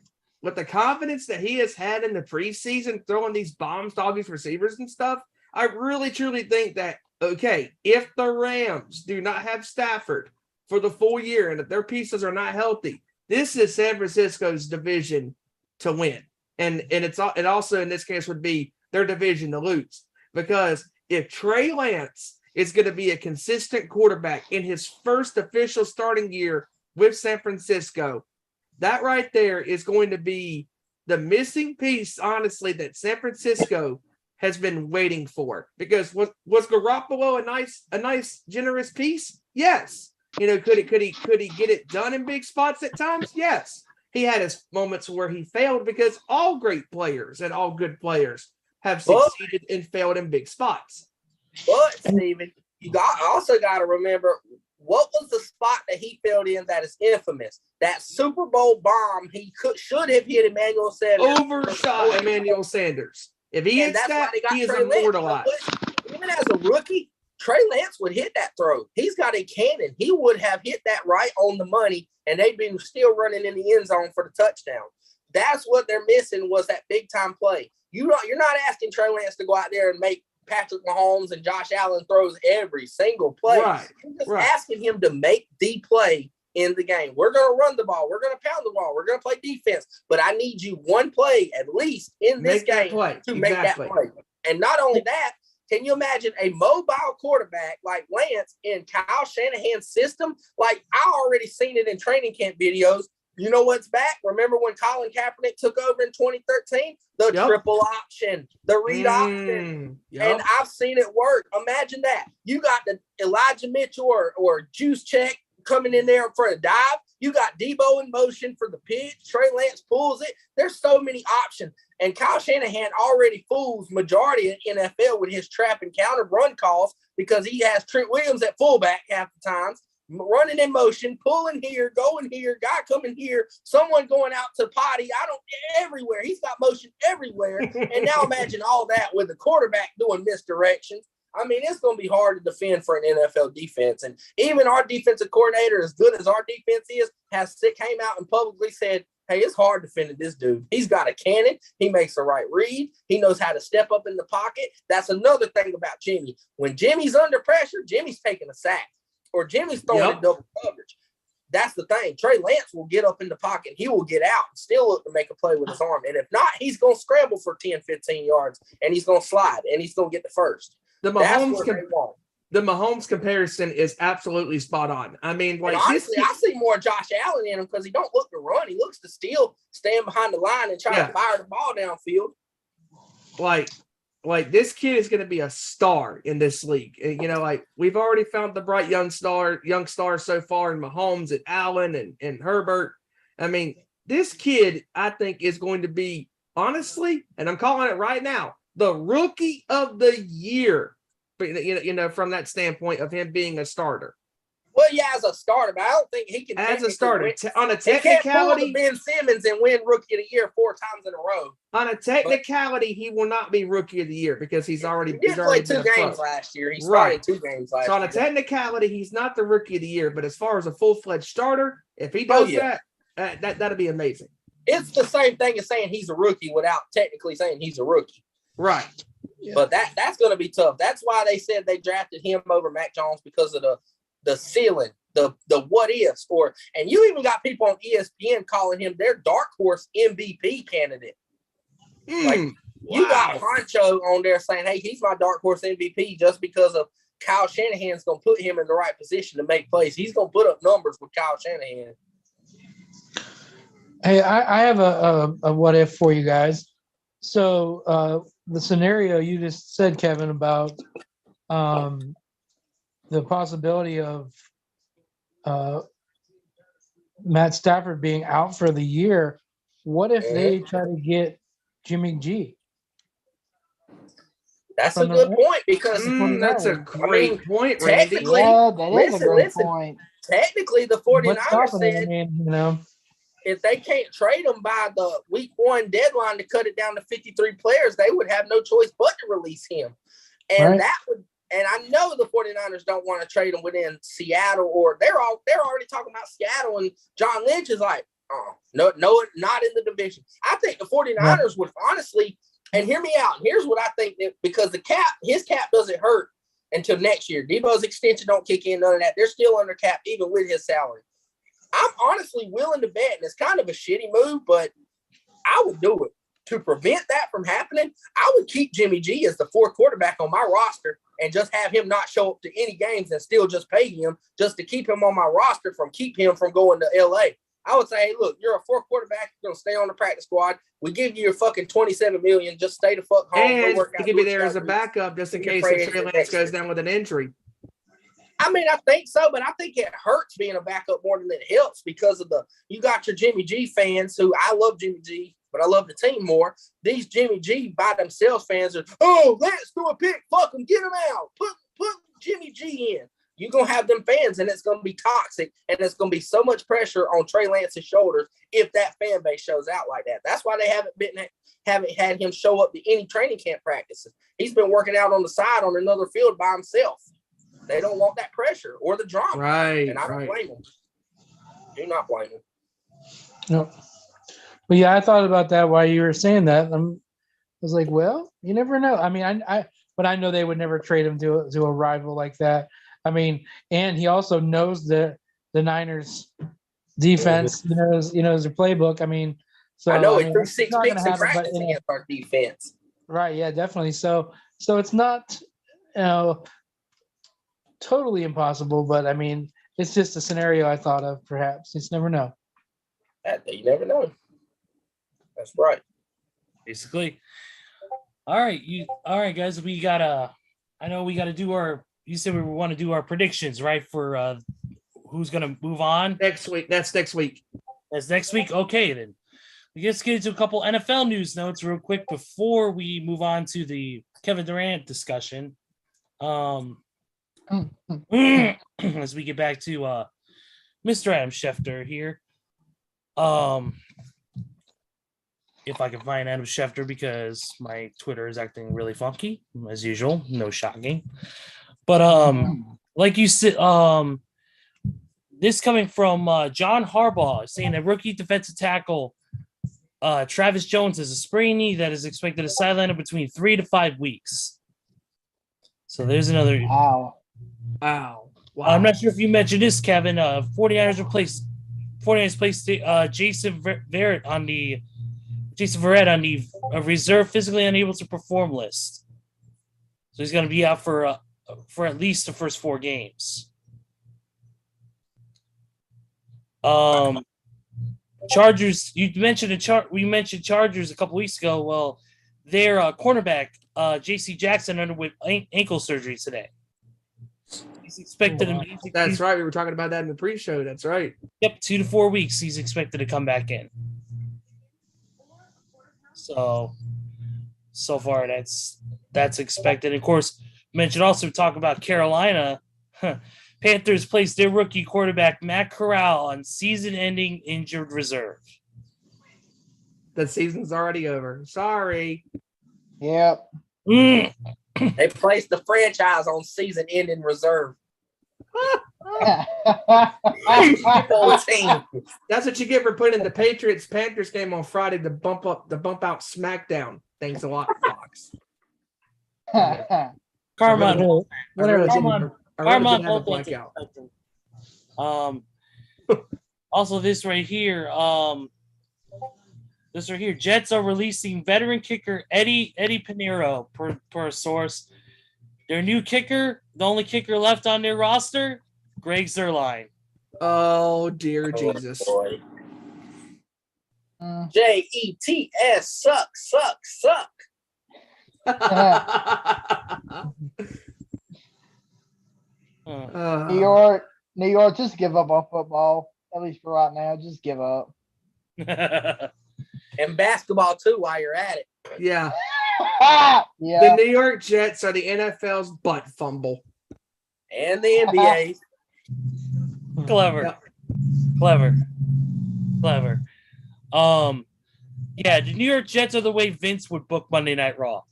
with the confidence that he has had in the preseason, throwing these bombs to all these receivers and stuff, I really truly think that, okay, if the Rams do not have Stafford for the full year and if their pieces are not healthy, this is San Francisco's division to win. And it also in this case would be their division to lose. Because if Trey Lance is going to be a consistent quarterback in his first official starting year with San Francisco, that right there is going to be the missing piece, honestly, that San Francisco has been waiting for. Because was Garoppolo a nice generous piece? Yes. You know, could he get it done in big spots at times? Yes. He had his moments where he failed, because all great players and all good players have succeeded and failed in big spots. But Steven, also got to remember what was the spot that he filled in that is infamous? That Super Bowl bomb should have hit Emmanuel Sanders. Overshot Emmanuel Sanders. If he hits that, he is immortalized. Even as a rookie, Trey Lance would hit that throw. He's got a cannon. He would have hit that right on the money, and they'd been still running in the end zone for the touchdown. That's what they're missing, was that big-time play. You're not asking Trey Lance to go out there and make Patrick Mahomes and Josh Allen throws every single play. Right. You're just asking him to make the play in the game. We're going to run the ball. We're going to pound the ball. We're going to play defense. But I need you one play at least in this game to make that play. And not only that, can you imagine a mobile quarterback like Lance in Kyle Shanahan's system? Like, I already seen it in training camp videos. You know what's back? Remember when Colin Kaepernick took over in 2013? The triple option, the read option. And I've seen it work. Imagine that. You got the Elijah Mitchell or Juice Check coming in there for a dive. You got Debo in motion for the pitch. Trey Lance pulls it. There's so many options. And Kyle Shanahan already fools majority of NFL with his trap and counter run calls because he has Trent Williams at fullback half the times, running in motion, pulling here, going here, guy coming here, someone going out to potty. Everywhere. He's got motion everywhere. And now imagine all that with the quarterback doing misdirections. I mean, it's going to be hard to defend for an NFL defense. And even our defensive coordinator, as good as our defense is, came out and publicly said, hey, it's hard defending this dude. He's got a cannon. He makes the right read. He knows how to step up in the pocket. That's another thing about Jimmy. When Jimmy's under pressure, Jimmy's taking a sack or Jimmy's throwing in double coverage. That's the thing. Trey Lance will get up in the pocket. He will get out and still look to make a play with his arm. And if not, he's going to scramble for 10, 15 yards, and he's going to slide, and he's going to get the first. The Mahomes comparison is absolutely spot on. I mean, like, honestly, I see more Josh Allen in him because he don't look to run. He looks to still stand behind the line and try to fire the ball downfield. Like this kid is going to be a star in this league. You know, like, we've already found the bright young star so far in Mahomes and Allen and Herbert. I mean, this kid, I think, is going to be, honestly, and I'm calling it right now, the rookie of the year, you know, from that standpoint of him being a starter. Well, yeah, as a starter, but I don't think he can. As a starter, on a technicality, he can't pull Ben Simmons and win Rookie of the Year 4 times in a row. On a technicality, he will not be Rookie of the Year because he's already played 2 games last year. He started 2 games last year. So on a technicality, he's not the Rookie of the Year. But as far as a full-fledged starter, if he does that'd be amazing. It's the same thing as saying he's a rookie without technically saying he's a rookie. Right. Yeah. But that's going to be tough. That's why they said they drafted him over Mac Jones, because of the ceiling, the what ifs, and you even got people on ESPN calling him their dark horse MVP candidate. You got Honcho on there saying, hey, he's my dark horse MVP just because of Kyle Shanahan's going to put him in the right position to make plays. He's going to put up numbers with Kyle Shanahan. Hey, I have a what if for you guys. So the scenario you just said, Kevin, about the possibility of Matt Stafford being out for the year. What if they try to get Jimmy G? That's a good point, because that's a great point, Randy. That is a great point. Technically, the 49ers said, you know, if they can't trade them by the week 1 deadline to cut it down to 53 players, they would have no choice but to release him. And that would, and I know the 49ers don't want to trade him within Seattle, or they're already talking about Seattle, and John Lynch is like, oh, no, not in the division. I think the 49ers would honestly, and hear me out, here's what I think, because his cap doesn't hurt until next year. Debo's extension don't kick in, none of that. They're still under cap even with his salary. I'm honestly willing to bet, and it's kind of a shitty move, but I would do it. To prevent that from happening, I would keep Jimmy G as the 4th quarterback on my roster and just have him not show up to any games and still just pay him just to keep him on my roster keep him from going to LA. I would say, hey, look, you're a 4th quarterback. You're going to stay on the practice squad. We give you your fucking $27 million. Just stay the fuck home. And to give you there as a backup just in case if Trey Lance goes down with an injury. I mean, I think so, but I think it hurts being a backup more than it helps, because of you got your Jimmy G fans who, I love Jimmy G, but I love the team more. These Jimmy G by themselves fans are, oh, let's do a pick. Fuck them. Get them out. Put Jimmy G in. you're going to have them fans, and it's going to be toxic, and it's going to be so much pressure on Trey Lance's shoulders if that fan base shows out like that. That's why they haven't had him show up to any training camp practices. He's been working out on the side on another field by himself. They don't want that pressure or the drama. Right. And I don't blame them. Do not blame them. No. But yeah, I thought about that while you were saying that. I was like, well, you never know. I mean, but I know they would never trade him to a rival like that. I mean, and he also knows the Niners defense, he knows their playbook. I mean, so I know it threw 6 picks in practice against our defense. Right, yeah, definitely. So it's not totally impossible, but I mean, it's just a scenario I thought of. Perhaps you just never know. You never know. That's right. Basically. All right, guys. We gotta do our. You said we want to do our predictions, right? For who's gonna move on Next week. That's next week. That's next week. Okay, then. Let's get into a couple NFL news notes real quick before we move on to the Kevin Durant discussion. As we get back to Mr. Adam Schefter here. If I can find Adam Schefter, because my Twitter is acting really funky as usual. No shocking. But like you said, this coming from John Harbaugh saying that rookie defensive tackle Travis Jones has a sprained knee that is expected to sideline him between 3 to 5 weeks. So there's another. Wow. I'm not sure if you mentioned this, Kevin. 49ers placed Jason Verrett on the reserve physically unable to perform list. So he's going to be out for at least the first 4 games. Chargers. You mentioned we mentioned Chargers a couple weeks ago. Well, their cornerback J.C. Jackson underwent ankle surgery today. He's expected. That's right. We were talking about that in the pre-show. That's right. Yep, 2 to 4 weeks. He's expected to come back in. So far that's expected. Of course, mentioned also talk about Carolina. Panthers placed their rookie quarterback Matt Corral on season-ending injured reserve. The season's already over. Sorry. Yep. They placed the franchise on season-ending reserve. That's what you get for putting the Patriots-Panthers game on Friday to bump out SmackDown. Thanks a lot, Fox. Carmine. Also, this right here. Jets are releasing veteran kicker Eddie Pinheiro per source. Their new kicker, the only kicker left on their roster, Greg Zuerlein. Oh dear Jesus. Boy. JETS suck. New York, just give up on football. At least for right now, just give up. And basketball too, while you're at it. Yeah. Yeah. The New York Jets are the NFL's butt fumble. And the NBA. Clever. Yeah, the New York Jets are the way Vince would book Monday Night Raw.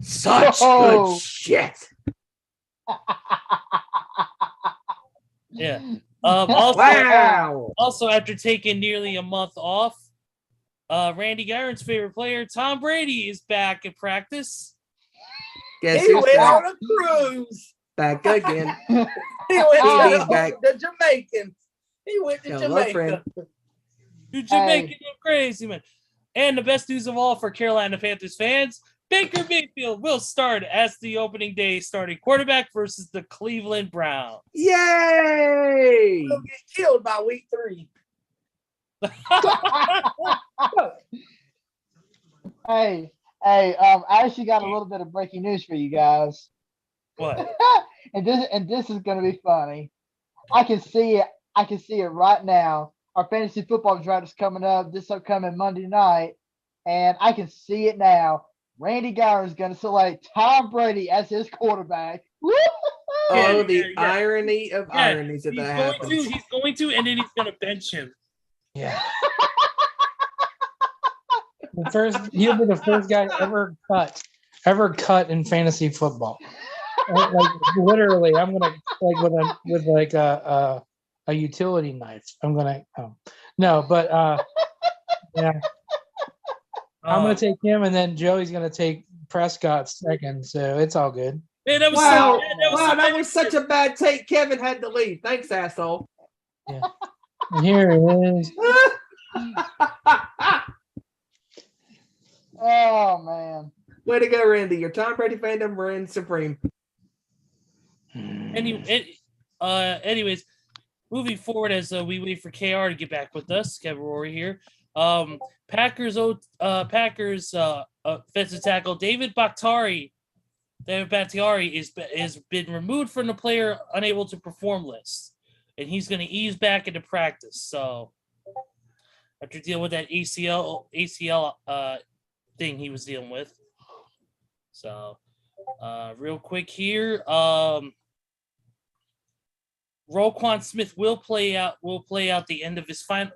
Such good shit. Yeah. Wow. Also, after taking nearly a month off, Randy Giron's favorite player, Tom Brady, is back at practice. Guess He who's went back? on a cruise. Back again. He went He's to back. the Jamaican. He went to Hello, Jamaica. friend. You Jamaican crazy, man. And the best news of all for Carolina Panthers fans, Baker Mayfield will start as the opening day starting quarterback versus the Cleveland Browns. Yay! He'll get killed by week 3. Hey, I actually got a little bit of breaking news for you guys. What? and this is gonna be funny. I can see it right now. Our fantasy football draft is coming up this upcoming Monday night, and I can see it now. Randy Giron is gonna select Tom Brady as his quarterback. Oh, Yeah, the yeah. irony of Yeah, ironies that happens. he's going to, and then he's going to bench him. Yeah. He'll be the first guy ever cut in fantasy football. Like literally, I'm gonna with a utility knife. I'm gonna no, but yeah, I'm gonna take him, and then Joey's gonna take Prescott second. So it's all good. Man, that was Wow, that was such a bad take. Kevin had to leave. Thanks, asshole. Yeah. And here it is. Oh man. Way to go, Randy. Your Tom Brady fandom reigns supreme. Anyways, moving forward as we wait for KR to get back with us, Kevin Rory here. Packers offensive tackle David Bakhtiari has been removed from the player unable to perform list, and he's going to ease back into practice. So after dealing with that ACL thing he was dealing with. So real quick here, Roquan Smith will play out the end of his final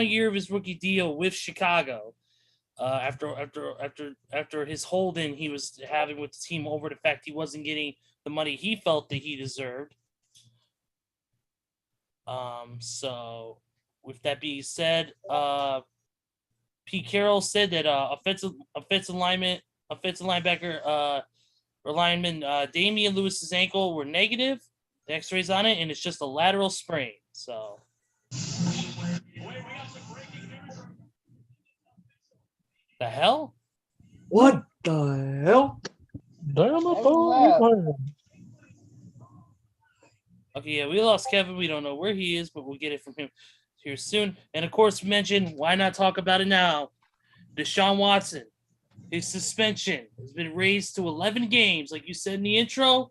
year of his rookie deal with Chicago. After his holding he was having with the team over the fact he wasn't getting the money he felt that he deserved. So with that being said, Pete Carroll said that offensive linebacker lineman Damian Lewis's ankle were negative, the X-rays on it, and it's just a lateral sprain. So the hell? What the hell? Okay, yeah, we lost Kevin. We don't know where he is, but we'll get it from him here soon. And of course, mention, why not talk about it now? Deshaun Watson, his suspension has been raised to 11 games, like you said in the intro,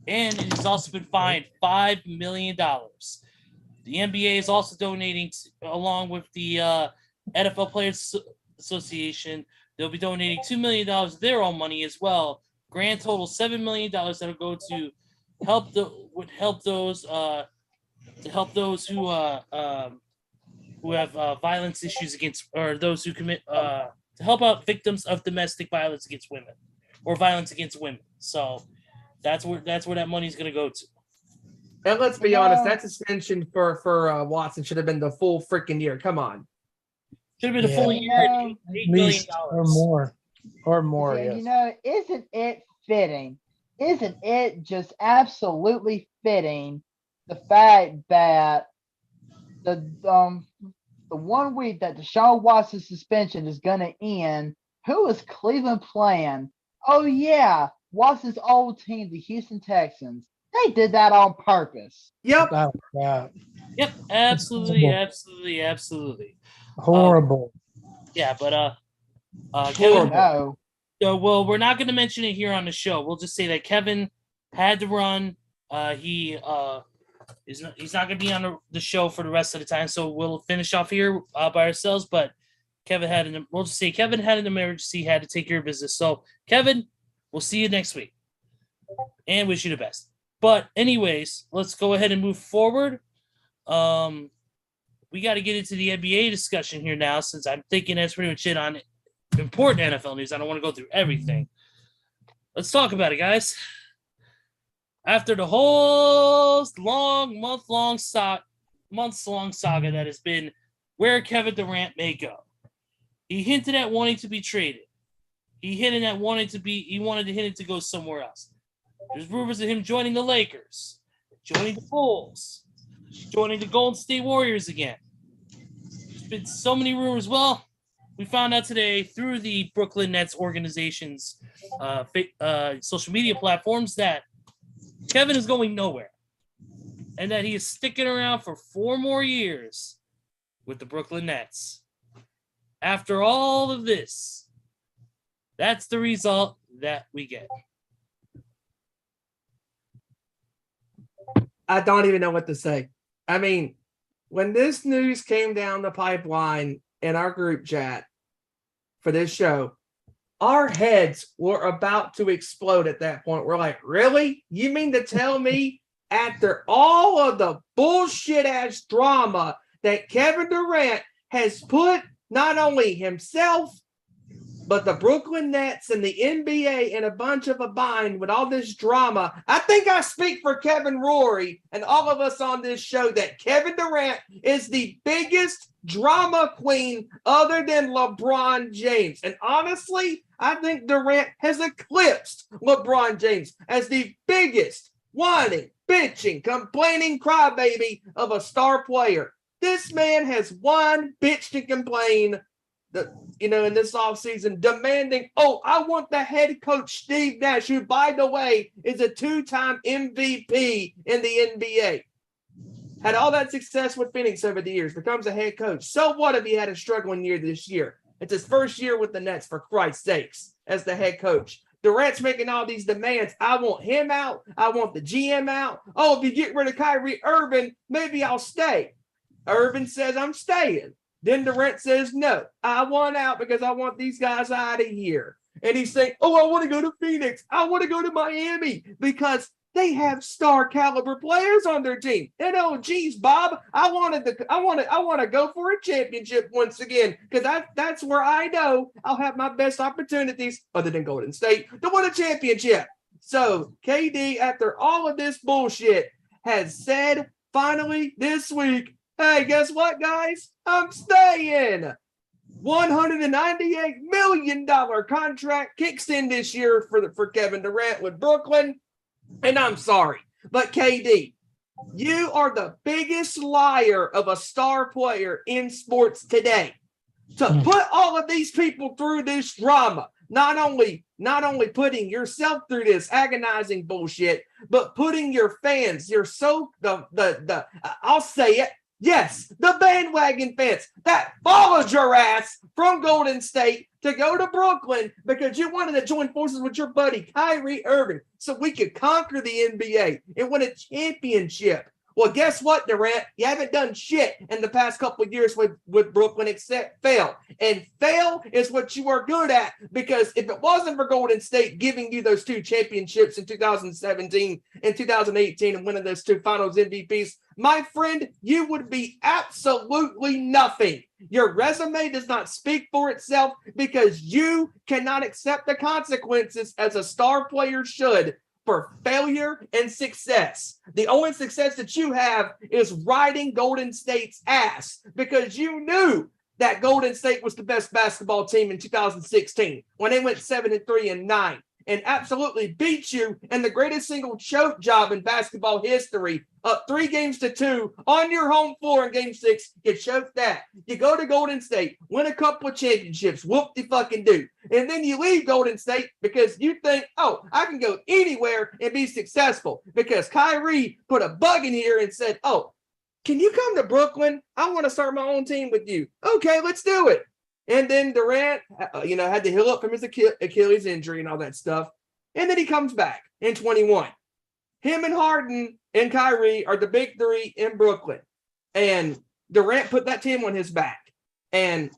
and it has also been fined $5 million. The NBA is also donating, along with the NFL Players Association, they'll be donating $2 million of their own money as well. Grand total $7 million that'll go to help those who have violence issues against, or those who commit to help out victims of domestic violence against women or violence against women. So that's where that money's going to go to. And let's be honest, that suspension for Watson should have been the full freaking year. Come on. Should have been a full year and $8 million. Or more. Yeah, Yes. isn't it fitting? Isn't it just absolutely fitting the fact that the 1 week that Deshaun Watson's suspension is going to end, who is Cleveland playing? Oh yeah, Watson's old team, the Houston Texans. They did that on purpose. Yep. Yep, absolutely. Horrible. But Horrible. No. well, we're not going to mention it here on the show. We'll just say that Kevin had to run. He's not going to be on the show for the rest of the time, so we'll finish off here by ourselves. But we'll just say Kevin had an emergency, had to take care of business. So Kevin, we'll see you next week, and wish you the best. But anyways, let's go ahead and move forward. We got to get into the NBA discussion here now, since I'm thinking that's pretty much it on important NFL news. I don't want to go through everything. Let's talk about it, guys. After the whole months-long saga that has been where Kevin Durant may go, he hinted at wanting to be traded. He wanted him to go somewhere else. There's rumors of him joining the Lakers, joining the Bulls, joining the Golden State Warriors again. There's been so many rumors. Well, we found out today through the Brooklyn Nets organization's social media platforms that Kevin is going nowhere, and that he is sticking around for 4 more years with the Brooklyn Nets. After all of this, that's the result that we get. I don't even know what to say. I mean, when this news came down the pipeline in our group chat for this show, our heads were about to explode at that point. We're like, really? You mean to tell me after all of the bullshit ass drama that Kevin Durant has put not only himself, but the Brooklyn Nets and the NBA in a bunch of a bind with all this drama? I think I speak for Kevin Rory and all of us on this show that Kevin Durant is the biggest drama queen other than LeBron James. And honestly, I think Durant has eclipsed LeBron James as the biggest whining, bitching, complaining crybaby of a star player. This man has whined, bitched, and complained in this offseason, demanding, I want the head coach, Steve Nash, who, by the way, is a 2-time MVP in the NBA. Had all that success with Phoenix over the years, becomes a head coach. So what if he had a struggling year this year? It's his first year with the Nets, for Christ's sakes, as the head coach. Durant's making all these demands. I want him out. I want the GM out. If you get rid of Kyrie Irving, maybe I'll stay. Irving says, I'm staying. Then Durant says, no, I want out because I want these guys out of here. And he's saying, I want to go to Phoenix. I want to go to Miami because they have star caliber players on their team. And geez, Bob, I want to go for a championship once again because that's where I know I'll have my best opportunities, other than Golden State, to win a championship. So KD, after all of this bullshit, has said finally this week, hey, guess what, guys? I'm staying. $198 million contract kicks in this year for Kevin Durant with Brooklyn. And I'm sorry, but KD, you are the biggest liar of a star player in sports today. To put all of these people through this drama, not only putting yourself through this agonizing bullshit, but putting your fans, I'll say it, yes, the bandwagon fans that followed your ass from Golden State to go to Brooklyn because you wanted to join forces with your buddy Kyrie Irving so we could conquer the NBA and win a championship. Well, guess what, Durant? You haven't done shit in the past couple of years with Brooklyn except fail. And fail is what you are good at, because if it wasn't for Golden State giving you those 2 championships in 2017 and 2018 and winning those 2 finals MVPs, my friend, you would be absolutely nothing. Your resume does not speak for itself because you cannot accept the consequences as a star player should for failure and success. The only success that you have is riding Golden State's ass because you knew that Golden State was the best basketball team in 2016 when they went 7-3-9 and absolutely beat you in the greatest single choke job in basketball history, up 3-2 on your home floor in Game 6. You choked that. You go to Golden State, win a couple of championships, whoop-de-fucking-do. And then you leave Golden State because you think, I can go anywhere and be successful because Kyrie put a bug in here and said, can you come to Brooklyn? I want to start my own team with you. Okay, let's do it. And then Durant, had to heal up from his Achilles injury and all that stuff. And then he comes back in 21. Him and Harden and Kyrie are the big 3 in Brooklyn. And Durant put that team on his back. And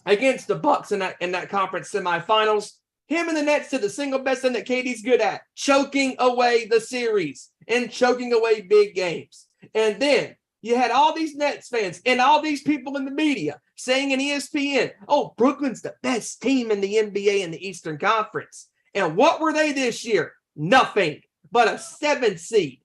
against the Bucks in that conference semifinals, him and the Nets did the single best thing that KD's good at, choking away the series and choking away big games. And then you had all these Nets fans and all these people in the media saying in ESPN, Brooklyn's the best team in the NBA in the Eastern Conference. And what were they this year? Nothing but a 7th seed.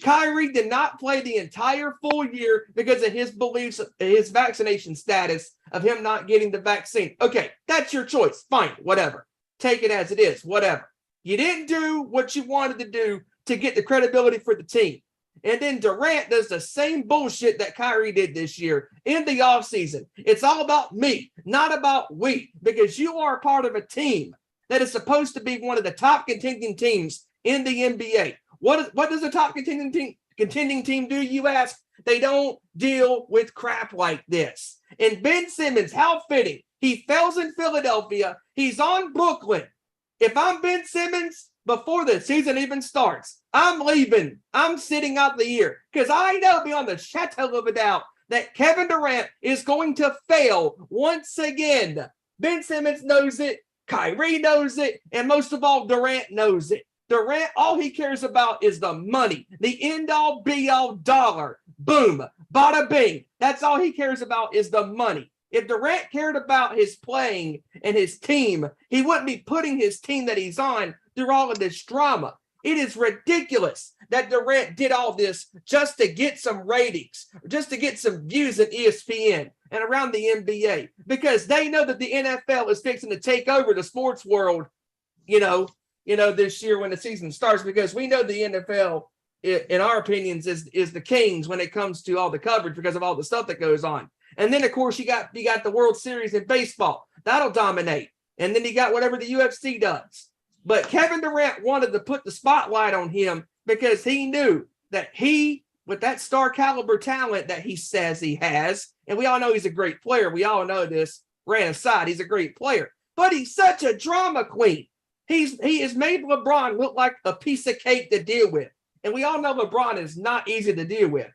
Kyrie did not play the entire full year because of his beliefs, his vaccination status of him not getting the vaccine. Okay, that's your choice. Fine, whatever. Take it as it is, whatever. You didn't do what you wanted to do to get the credibility for the team. And then Durant does the same bullshit that Kyrie did this year in the offseason. It's all about me, not about we, because you are a part of a team that is supposed to be one of the top contending teams in the NBA. What does a top contending team do, you ask? They don't deal with crap like this. And Ben Simmons, how fitting. He fails in Philadelphia. He's on Brooklyn. If I'm Ben Simmons, before the season even starts, I'm leaving. I'm sitting out the year because I know beyond the shadow of a doubt that Kevin Durant is going to fail once again. Ben Simmons knows it. Kyrie knows it. And most of all, Durant knows it. Durant, all he cares about is the money, the end-all, be-all dollar. Boom, bada bing. That's all he cares about is the money. If Durant cared about his playing and his team, he wouldn't be putting his team that he's on through all of this drama. It is ridiculous that Durant did all this just to get some ratings, just to get some views at ESPN and around the NBA, because they know that the NFL is fixing to take over the sports world, this year when the season starts, because we know the NFL, in our opinions, is the kings when it comes to all the coverage because of all the stuff that goes on. And then, of course, you got the World Series in baseball. That'll dominate. And then you got whatever the UFC does. But Kevin Durant wanted to put the spotlight on him because he knew that he, with that star caliber talent that he says he has, and we all know he's a great player. We all know this. Ran aside, he's a great player. But he's such a drama queen. He has made LeBron look like a piece of cake to deal with. And we all know LeBron is not easy to deal with.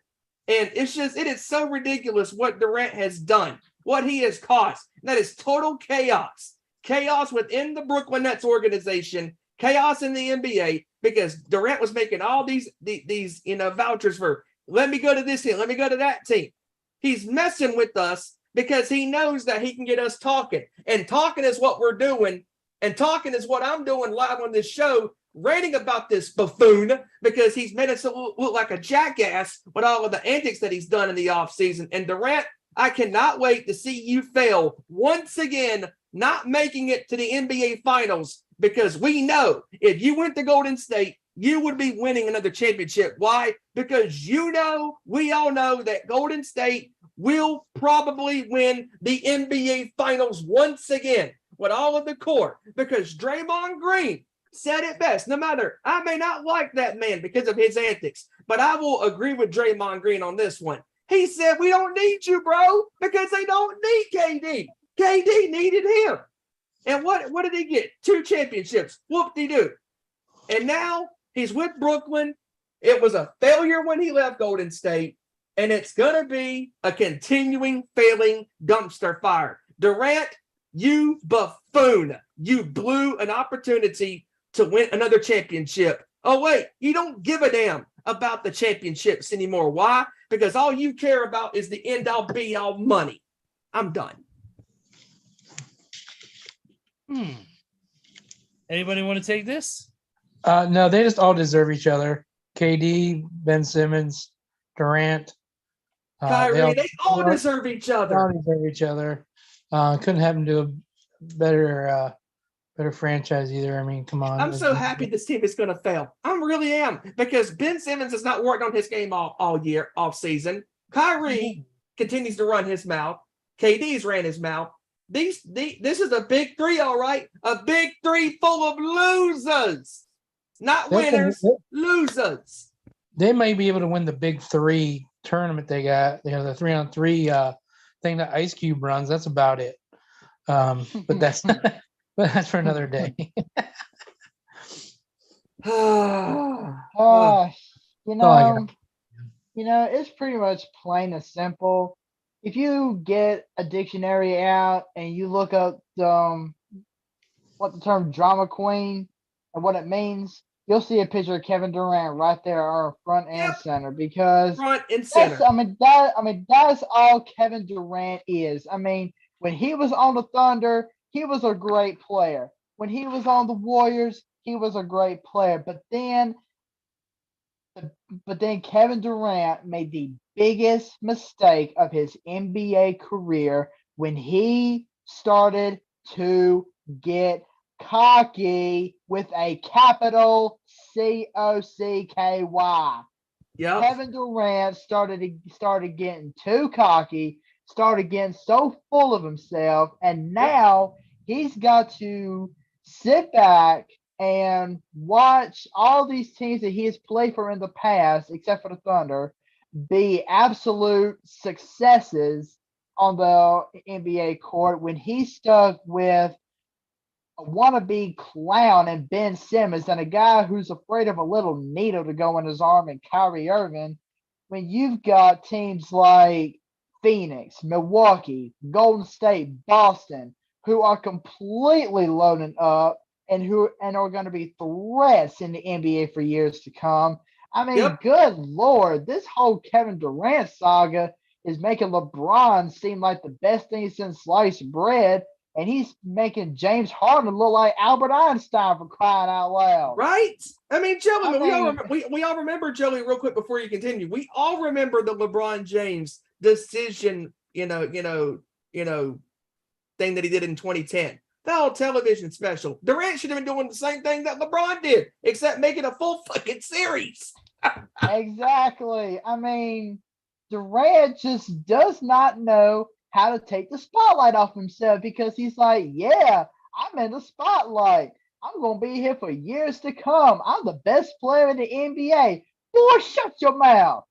And it is so ridiculous what Durant has done, what he has caused. That is total chaos. Chaos within the Brooklyn Nets organization, chaos in the NBA, because Durant was making all these vouchers for, let me go to this team, let me go to that team. He's messing with us because he knows that he can get us talking. And talking is what we're doing. And talking is what I'm doing live on this show, ranting about this buffoon, because he's made us look like a jackass with all of the antics that he's done in the offseason. And Durant, I cannot wait to see you fail once again, not making it to the NBA Finals, because we know if you went to Golden State, you would be winning another championship. Why? Because we all know that Golden State will probably win the NBA Finals once again with all of the core, because Draymond Green said it best. No matter, I may not like that man because of his antics, but I will agree with Draymond Green on this one. He said, we don't need you, bro, because they don't need KD. KD needed him. And what did he get? 2 championships. Whoop-de-doo. And now he's with Brooklyn. It was a failure when he left Golden State, and it's going to be a continuing failing dumpster fire. Durant, you buffoon. You blew an opportunity to win another championship. Oh, wait, you don't give a damn about the championships anymore. Why? Because all you care about is the end-all, be-all money. I'm done. Anybody want to take this? No, they just all deserve each other. KD, Ben Simmons, Durant. Kyrie, they all deserve each other. They all deserve each other. Couldn't happen to a better franchise either. I mean, come on. I'm so happy this team is going to fail. I really am, because Ben Simmons has not worked on his game all year, off season. Kyrie continues to run his mouth. KD's ran his mouth. This is a big three, all right. A big three full of losers, not winners, losers. They may be able to win the big 3 tournament they got. The 3-on-3 thing that Ice Cube runs. That's about it. But that's for another day. It's pretty much plain and simple. If you get a dictionary out and you look up what the term drama queen and what it means, you'll see a picture of Kevin Durant right there on front and center, because front and center. That's all Kevin Durant is. I mean, when he was on the Thunder, he was a great player. When he was on the Warriors, he was a great player. But then Kevin Durant made the biggest mistake of his NBA career when he started to get cocky with a capital COCKY. Yep. Kevin Durant started getting too cocky, started getting so full of himself, and now he's got to sit back and watch all these teams that he has played for in the past, except for the Thunder, be absolute successes on the NBA court, when he's stuck with a wannabe clown and Ben Simmons and a guy who's afraid of a little needle to go in his arm and Kyrie Irving, when you've got teams like Phoenix, Milwaukee, Golden State, Boston, who are completely loading up and are going to be threats in the NBA for years to come. I mean, Yep. good Lord, this whole Kevin Durant saga is making LeBron seem like the best thing since sliced bread, and he's making James Harden look like Albert Einstein, for crying out loud. Right? I mean, Joey, I mean- we all remember, Joey, real quick before you continue. We all remember the LeBron James decision, thing that he did in 2010. The whole television special. Durant should have been doing the same thing that LeBron did, except making a full fucking series. Exactly. I mean, Durant just does not know how to take the spotlight off himself because he's like, yeah, I'm in the spotlight. I'm going to be here for years to come. I'm the best player in the NBA. Boy, shut your mouth.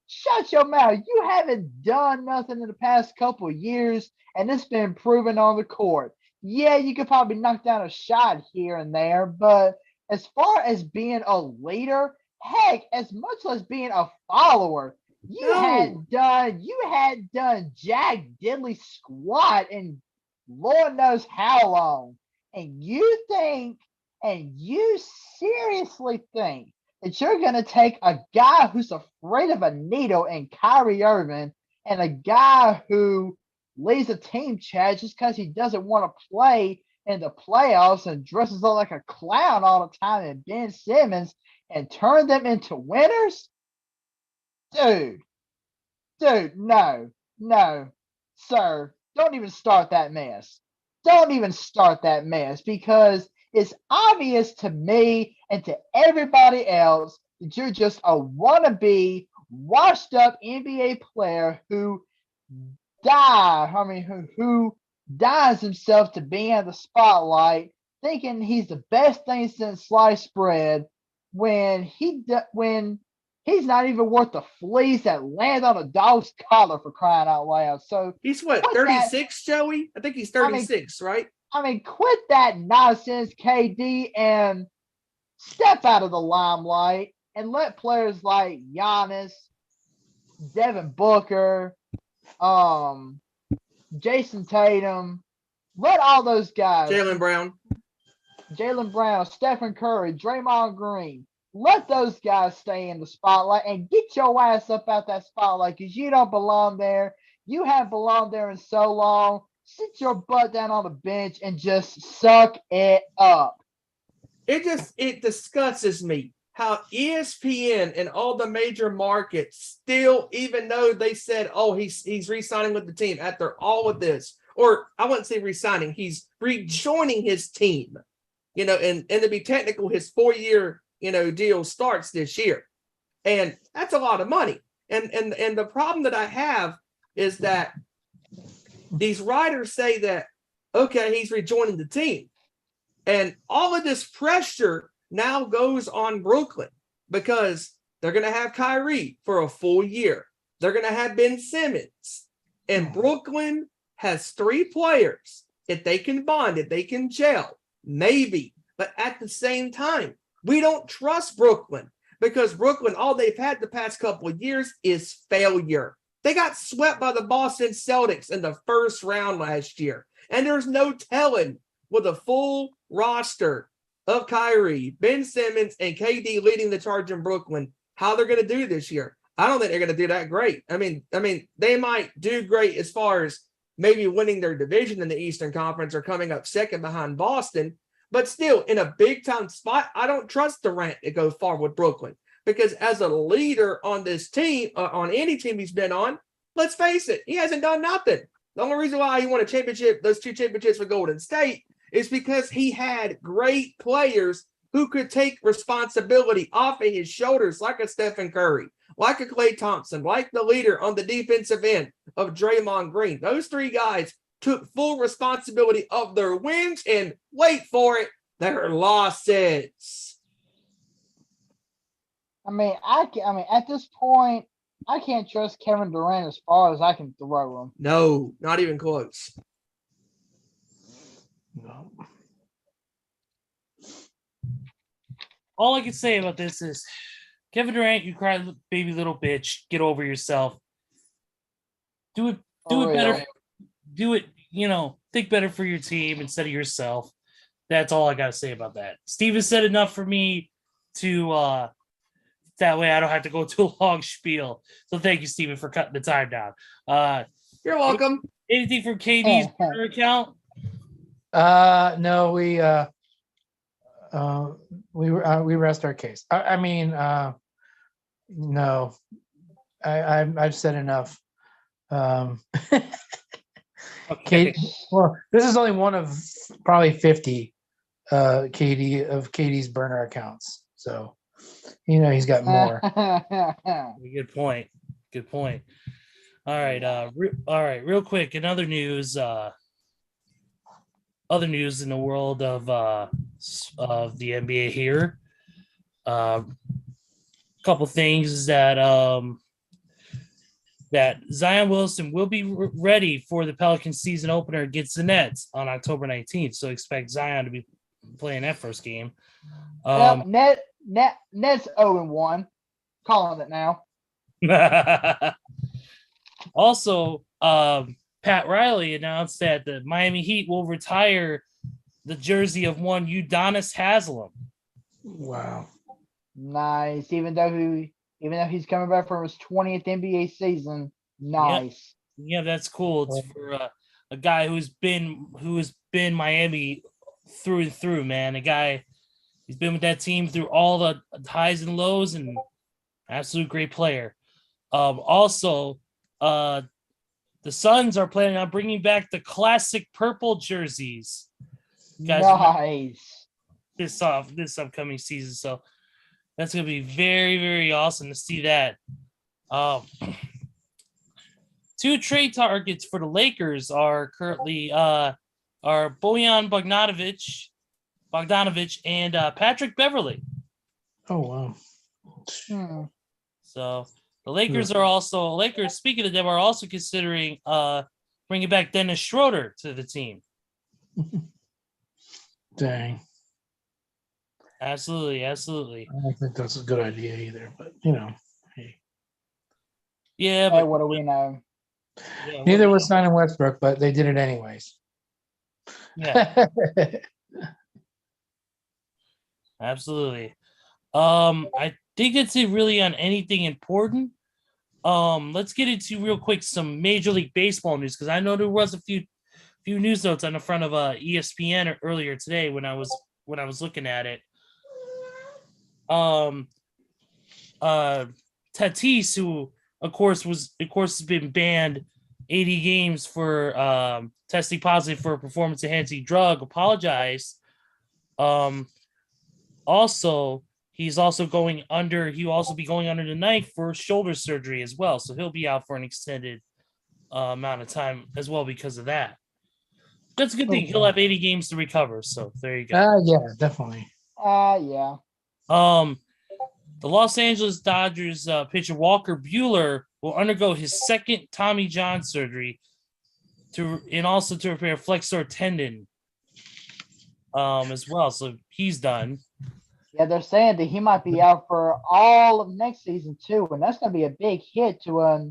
Shut your mouth. You haven't done nothing in the past couple of years, and it's been proven on the court. Yeah, you could probably knock down a shot here and there, but as far as being a leader, heck, as much as being a follower, you had done Jack Diddley squat in Lord knows how long. And you seriously think that you're going to take a guy who's afraid of a needle in Kyrie Irving and a guy who leads a team chat just because he doesn't want to play in the playoffs and dresses up like a clown all the time and Ben Simmons and turn them into winners? Dude, no, sir, don't even start that mess. Don't even start that mess because it's obvious to me and to everybody else that you're just a wannabe, washed up NBA player who dies himself to be in the spotlight, thinking he's the best thing since sliced bread, when he's not even worth the fleas that land on a dog's collar, for crying out loud. So He's what, 36, Joey? I think he's 36, right? I mean, quit that nonsense, KD, and step out of the limelight and let players like Giannis, Devin Booker, Jason Tatum, let all those guys, Jaylen Brown, Stephen Curry, Draymond Green, let those guys stay in the spotlight and get your ass up out that spotlight because you don't belong there. You haven't belonged there in so long. Sit your butt down on the bench and just suck it up. It disgusts me how ESPN and all the major markets still, even though they said, oh, he's re-signing with the team after all of this, or I wouldn't say re-signing, he's rejoining his team, and to be technical, his 4-year, deal starts this year. And that's a lot of money. And the problem that I have is that these writers say that, okay, he's rejoining the team. And all of this pressure now goes on Brooklyn because they're going to have Kyrie for a full year. They're going to have Ben Simmons. And Brooklyn has 3 players. If they can bond, if they can gel, maybe. But at the same time, we don't trust Brooklyn because Brooklyn, all they've had the past couple of years is failure. They got swept by the Boston Celtics in the first round last year. And there's no telling with a full roster of Kyrie, Ben Simmons, and KD leading the charge in Brooklyn, how they're going to do this year. I don't think they're going to do that great. I mean, they might do great as far as maybe winning their division in the Eastern Conference or coming up second behind Boston. But still, in a big-time spot, I don't trust Durant to go far with Brooklyn. Because as a leader on this team, on any team he's been on, let's face it, he hasn't done nothing. The only reason why he won a championship, those 2 championships for Golden State, is because he had great players who could take responsibility off of his shoulders, like a Stephen Curry, like a Klay Thompson, like the leader on the defensive end of Draymond Green. Those 3 guys took full responsibility of their wins and, wait for it, their losses. I mean, at this point, I can't trust Kevin Durant as far as I can throw him. No, not even close. No. All I can say about this is, Kevin Durant, you cry, baby little bitch. Get over yourself. Do it better. Do it, think better for your team instead of yourself. That's all I got to say about that. Steven said enough for me to that way I don't have to go to a long spiel. So thank you, Steven, for cutting the time down. You're welcome. Anything from KD's Twitter account? No, we rest our case. I mean, no, I've said enough. Okay. Well, this is only one of probably 50 Katie's burner accounts. So, he's got more. Good point. Good point. All right. All right. Real quick. Another news. Other news in the world of the NBA here. Couple things that Zion Wilson will be ready for the Pelicans season opener against the Nets on October 19th. So expect Zion to be playing that first game. Nets 0-1. Calling it now. Also, Pat Riley announced that the Miami Heat will retire the jersey of one Udonis Haslem. Wow. Nice. Even though he's coming back from his 20th NBA season. Nice. Yeah, that's cool. It's for a guy who's been Miami through and through, man. A guy he's been with that team through all the highs and lows, and absolute great player. Also, the Suns are planning on bringing back the classic purple jerseys. Guys, nice. This upcoming season, so that's gonna be very, very awesome to see that. 2 trade targets for the Lakers are currently are Bojan Bogdanovic and Patrick Beverly. Oh wow. So the Lakers are also speaking of them, are also considering bringing back Dennis Schroeder to the team. Dang. Absolutely. I don't think that's a good idea either, but hey. Yeah, Hey, but what do we know? yeah, Neither was signing Westbrook, but they did it anyways. yeah, absolutely. I think it's really on anything important. Let's get into real quick some Major League Baseball news, because I know there was a few news notes on the front of ESPN earlier today when I was looking at it. Tatis, who of course has been banned 80 games for testing positive for a performance enhancing drug, apologized. Also, he'll also be going under the knife for shoulder surgery as well. So he'll be out for an extended amount of time as well because of that. That's a good thing. He'll have 80 games to recover. So there you go. Yeah, definitely. Yeah. The Los Angeles Dodgers pitcher Walker Buehler will undergo his second Tommy John surgery to repair flexor tendon as well. So he's done. Yeah, they're saying that he might be out for all of next season too, and that's going to be a big hit to a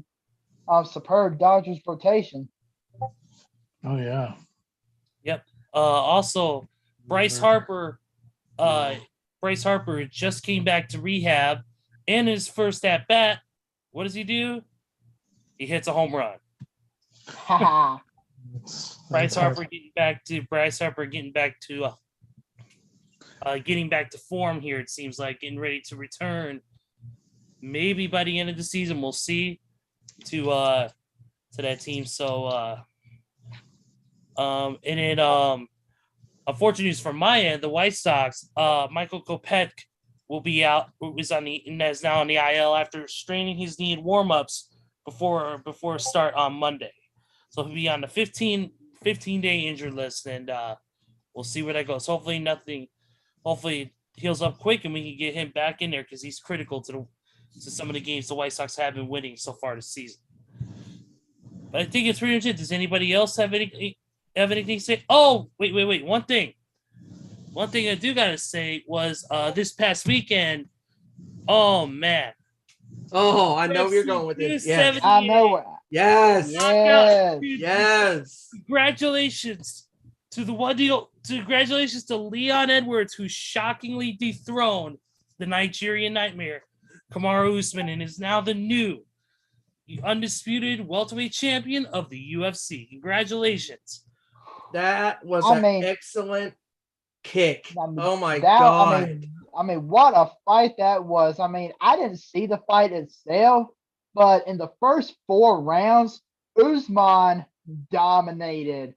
superb Dodgers rotation. Oh yeah. Yep. Also, Bryce Harper just came back to rehab. In his first at bat, what does he do? He hits a home run. Bryce Harper getting back to form here. It seems like getting ready to return. Maybe by the end of the season, we'll see to that team. So, and then unfortunate news from my end, the White Sox, Michael Kopech will be out. Is now on the IL after straining his knee in warmups before start on Monday. So he'll be on the 15-day injured list, and we'll see where that goes. Hopefully it heals up quick and we can get him back in there, because he's critical to some of the games the White Sox have been winning so far this season. But I think it's pretty much it. Does anybody else have anything to say? Oh, wait. One thing I do gotta say was this past weekend. Oh man. Oh, I know where you're going with this. Yeah. I know Yes. Yes. Yes. Congratulations to congratulations to Leon Edwards, who shockingly dethroned the Nigerian Nightmare, Kamaru Usman, and is now the new undisputed welterweight champion of the UFC. Congratulations. That was I an mean- excellent kick. I mean, Oh my that- God. I mean, what a fight that was. I mean, I didn't see the fight itself, but in the first 4 rounds, Usman dominated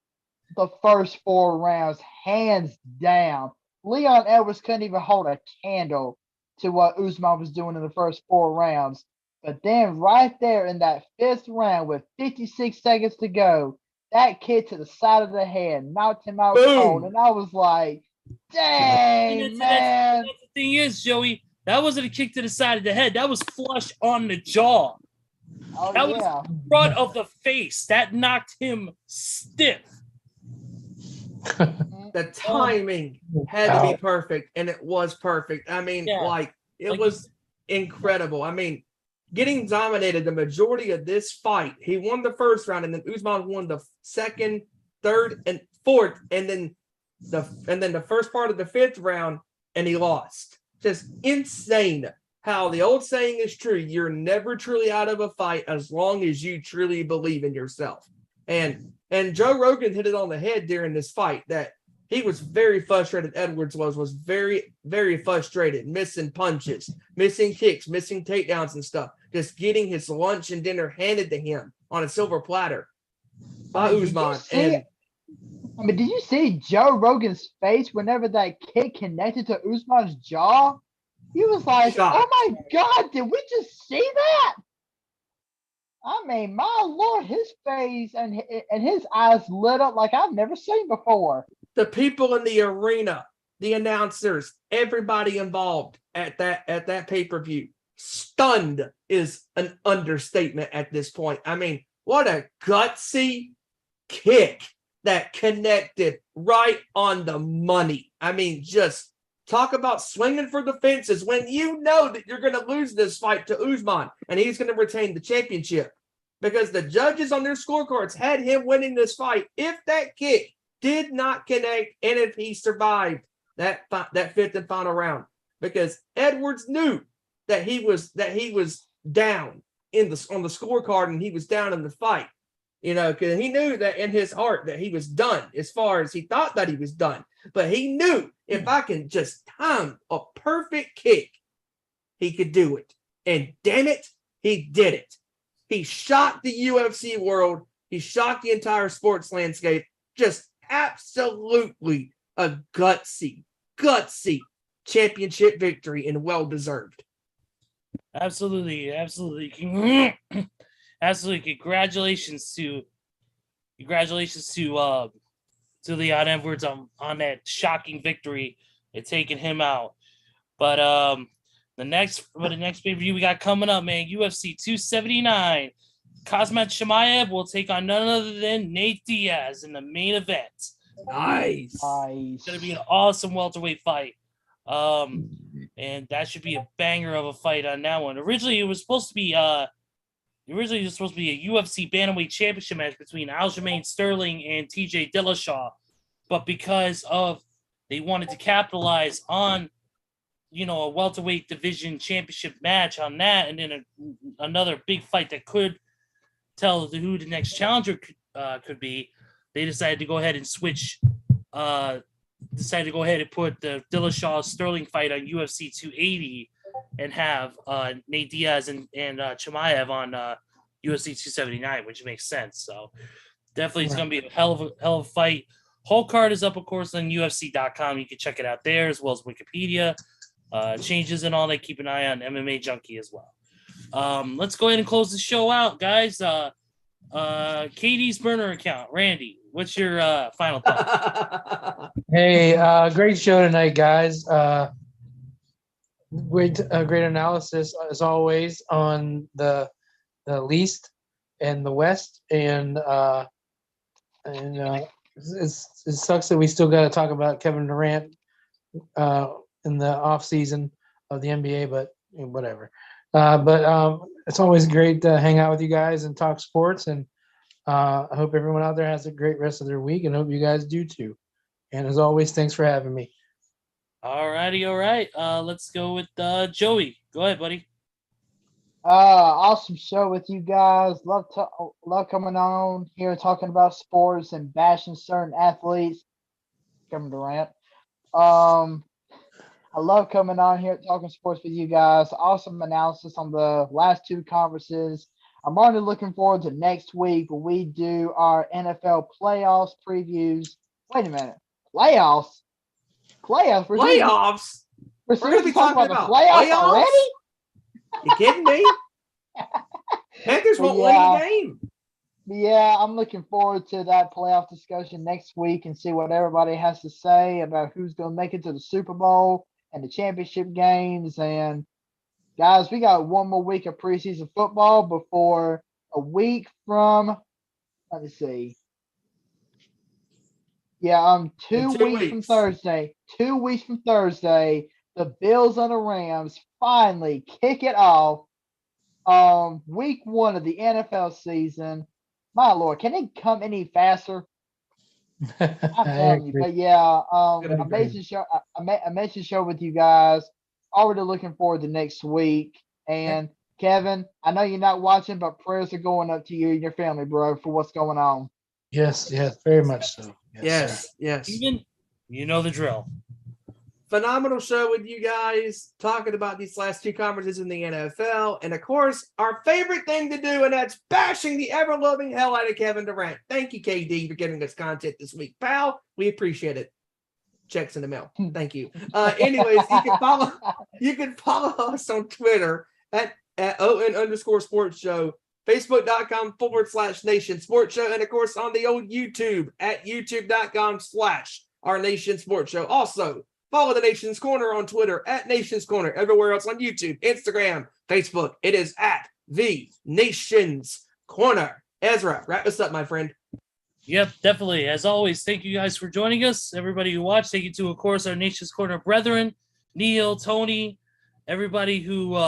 the first 4 rounds, hands down. Leon Edwards couldn't even hold a candle to what Usman was doing in the first 4 rounds. But then right there in that 5th round with 56 seconds to go, that kick to the side of the head knocked him out Boom. cold. And I was like, dang, And man. that's the thing is, Joey, that wasn't a kick to the side of the head. That was flush on the jaw. Oh, That was yeah. front of the face. That knocked him stiff. The timing had to be perfect, and it was perfect. I mean, Yeah. it Like- was incredible. I mean, getting dominated the majority of this fight, he won the first round, and then Usman won the second, third, and fourth, and then the first part of the 5th round, and he lost. Just insane. How the old saying is true: you're never truly out of a fight as long as you truly believe in yourself. And Joe Rogan hit it on the head during this fight that he was very frustrated. Edwards was very, very frustrated, missing punches, missing kicks, missing takedowns and stuff, just getting his lunch and dinner handed to him on a silver platter by Did you Usman. see And it? I mean, did you see Joe Rogan's face whenever that kick connected to Usman's jaw? He was like, Shocked. "Oh my God, did we just see that?" I mean, my Lord, his face and his eyes lit up like I've never seen before. the people in the arena, the announcers, everybody involved at that pay-per-view, stunned is an understatement at this point. I mean, what a gutsy kick that connected right on the money. I mean, just talk about swinging for the fences when you know that you're going to lose this fight to Usman and he's going to retain the championship, because the judges on their scorecards had him winning this fight if that kick did not connect and if he survived that 5th and final round, because Edwards knew that he was down on the scorecard and he was down in the fight, because he knew that in his heart that he was done as far as he thought that he was done. But he knew if I can just time a perfect kick, he could do it. And damn it, he did it. He shocked the UFC world. He shocked the entire sports landscape. Just absolutely a gutsy championship victory, and well-deserved. Absolutely. Congratulations to Leon Edwards on that shocking victory and taking him out. But the next pay-per-view we got coming up, man, UFC 279. Khamzat Chimaev will take on none other than Nate Diaz in the main event. Nice. It's gonna be an awesome welterweight fight. And that should be a banger of a fight on that one. Originally, it was supposed to be a UFC Bantamweight Championship match between Aljamain Sterling and TJ Dillashaw, but because they wanted to capitalize on a welterweight division championship match on that, and then another big fight that could tell who the next challenger could be, they decided to go ahead and switch. Decided to go ahead and put the Dillashaw Sterling fight on UFC 280 and have Nate Diaz and Chimaev on UFC 279, which makes sense. So definitely it's going to be a hell of a fight. Whole card is up, of course, on UFC.com. You can check it out there as well as Wikipedia. Changes and all that. Keep an eye on MMA Junkie as well. Let's go ahead and close the show out, guys. Katie's burner account. Randy, what's your final thought? Hey, great show tonight, guys. Great analysis as always on the East and the West, and it sucks that we still got to talk about Kevin Durant in the off season of the NBA, but whatever. But it's always great to hang out with you guys and talk sports. And I hope everyone out there has a great rest of their week, and hope you guys do too. And as always, thanks for having me. All righty, all right. Let's go with Joey. Go ahead, buddy. Awesome show with you guys. Love coming on here talking about sports and bashing certain athletes. Kevin Durant. I love coming on here talking sports with you guys. Awesome analysis on the last two conferences. I'm already looking forward to next week when we do our NFL playoffs previews. Wait a minute, playoffs? Playoffs? Playoffs? We're We're going to be talking about the playoffs playoffs already? You kidding me? Panthers won't win the game. Yeah, I'm looking forward to that playoff discussion next week and see what everybody has to say about who's going to make it to the Super Bowl and the championship games. And guys, we got one more week of preseason football before a week from, let me see. Yeah, 2 weeks from Thursday. 2 weeks from Thursday, the Bills and the Rams finally kick it off. Week 1 of the NFL season. My Lord, can it come any faster? I'm telling you, but yeah, amazing show. Amazing show with you guys. Already looking forward to next week. And Kevin, I know you're not watching, but prayers are going up to you and your family, bro, for what's going on. Yes, very much so. Yes. Even, you know the drill. Phenomenal show with you guys talking about these last two conferences in the NFL. And of course, our favorite thing to do, and that's bashing the ever-loving hell out of Kevin Durant. Thank you, KD, for giving us content this week, pal. We appreciate it. Checks in the mail. Thank you. Anyways, you can follow us on Twitter at ON_sports show, Facebook.com/Nation Sports Show, and of course on the old YouTube at YouTube.com/Our Nation Sports Show. Also, follow the Nation's Corner on Twitter at Nation's Corner. Everywhere else on YouTube, Instagram, Facebook, it is at the Nation's Corner. Ezra, wrap us up, my friend. Yep, definitely. As always, thank you guys for joining us. Everybody who watched, thank you to, of course, our Nation's Corner brethren, Neil, Tony, everybody who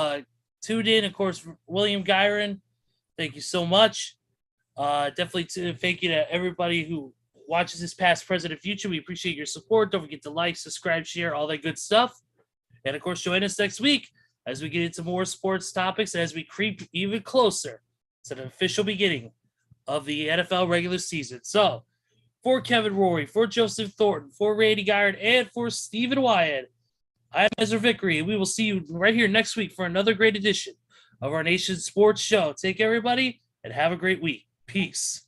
tuned in. Of course, William Giron, thank you so much. Definitely thank you to everybody who watches this past, present, and future. We appreciate your support. Don't forget to like, subscribe, share, all that good stuff. And, of course, join us next week as we get into more sports topics and as we creep even closer to the official beginning of the NFL regular season. So, for Kevin Rory, for Joseph Thornton, for Randy Giron, and for Stephen Wyand, I'm Ezra Vickery, and we will see you right here next week for another great edition of our Nation's Sports Show. Take care, everybody, and have a great week. Peace.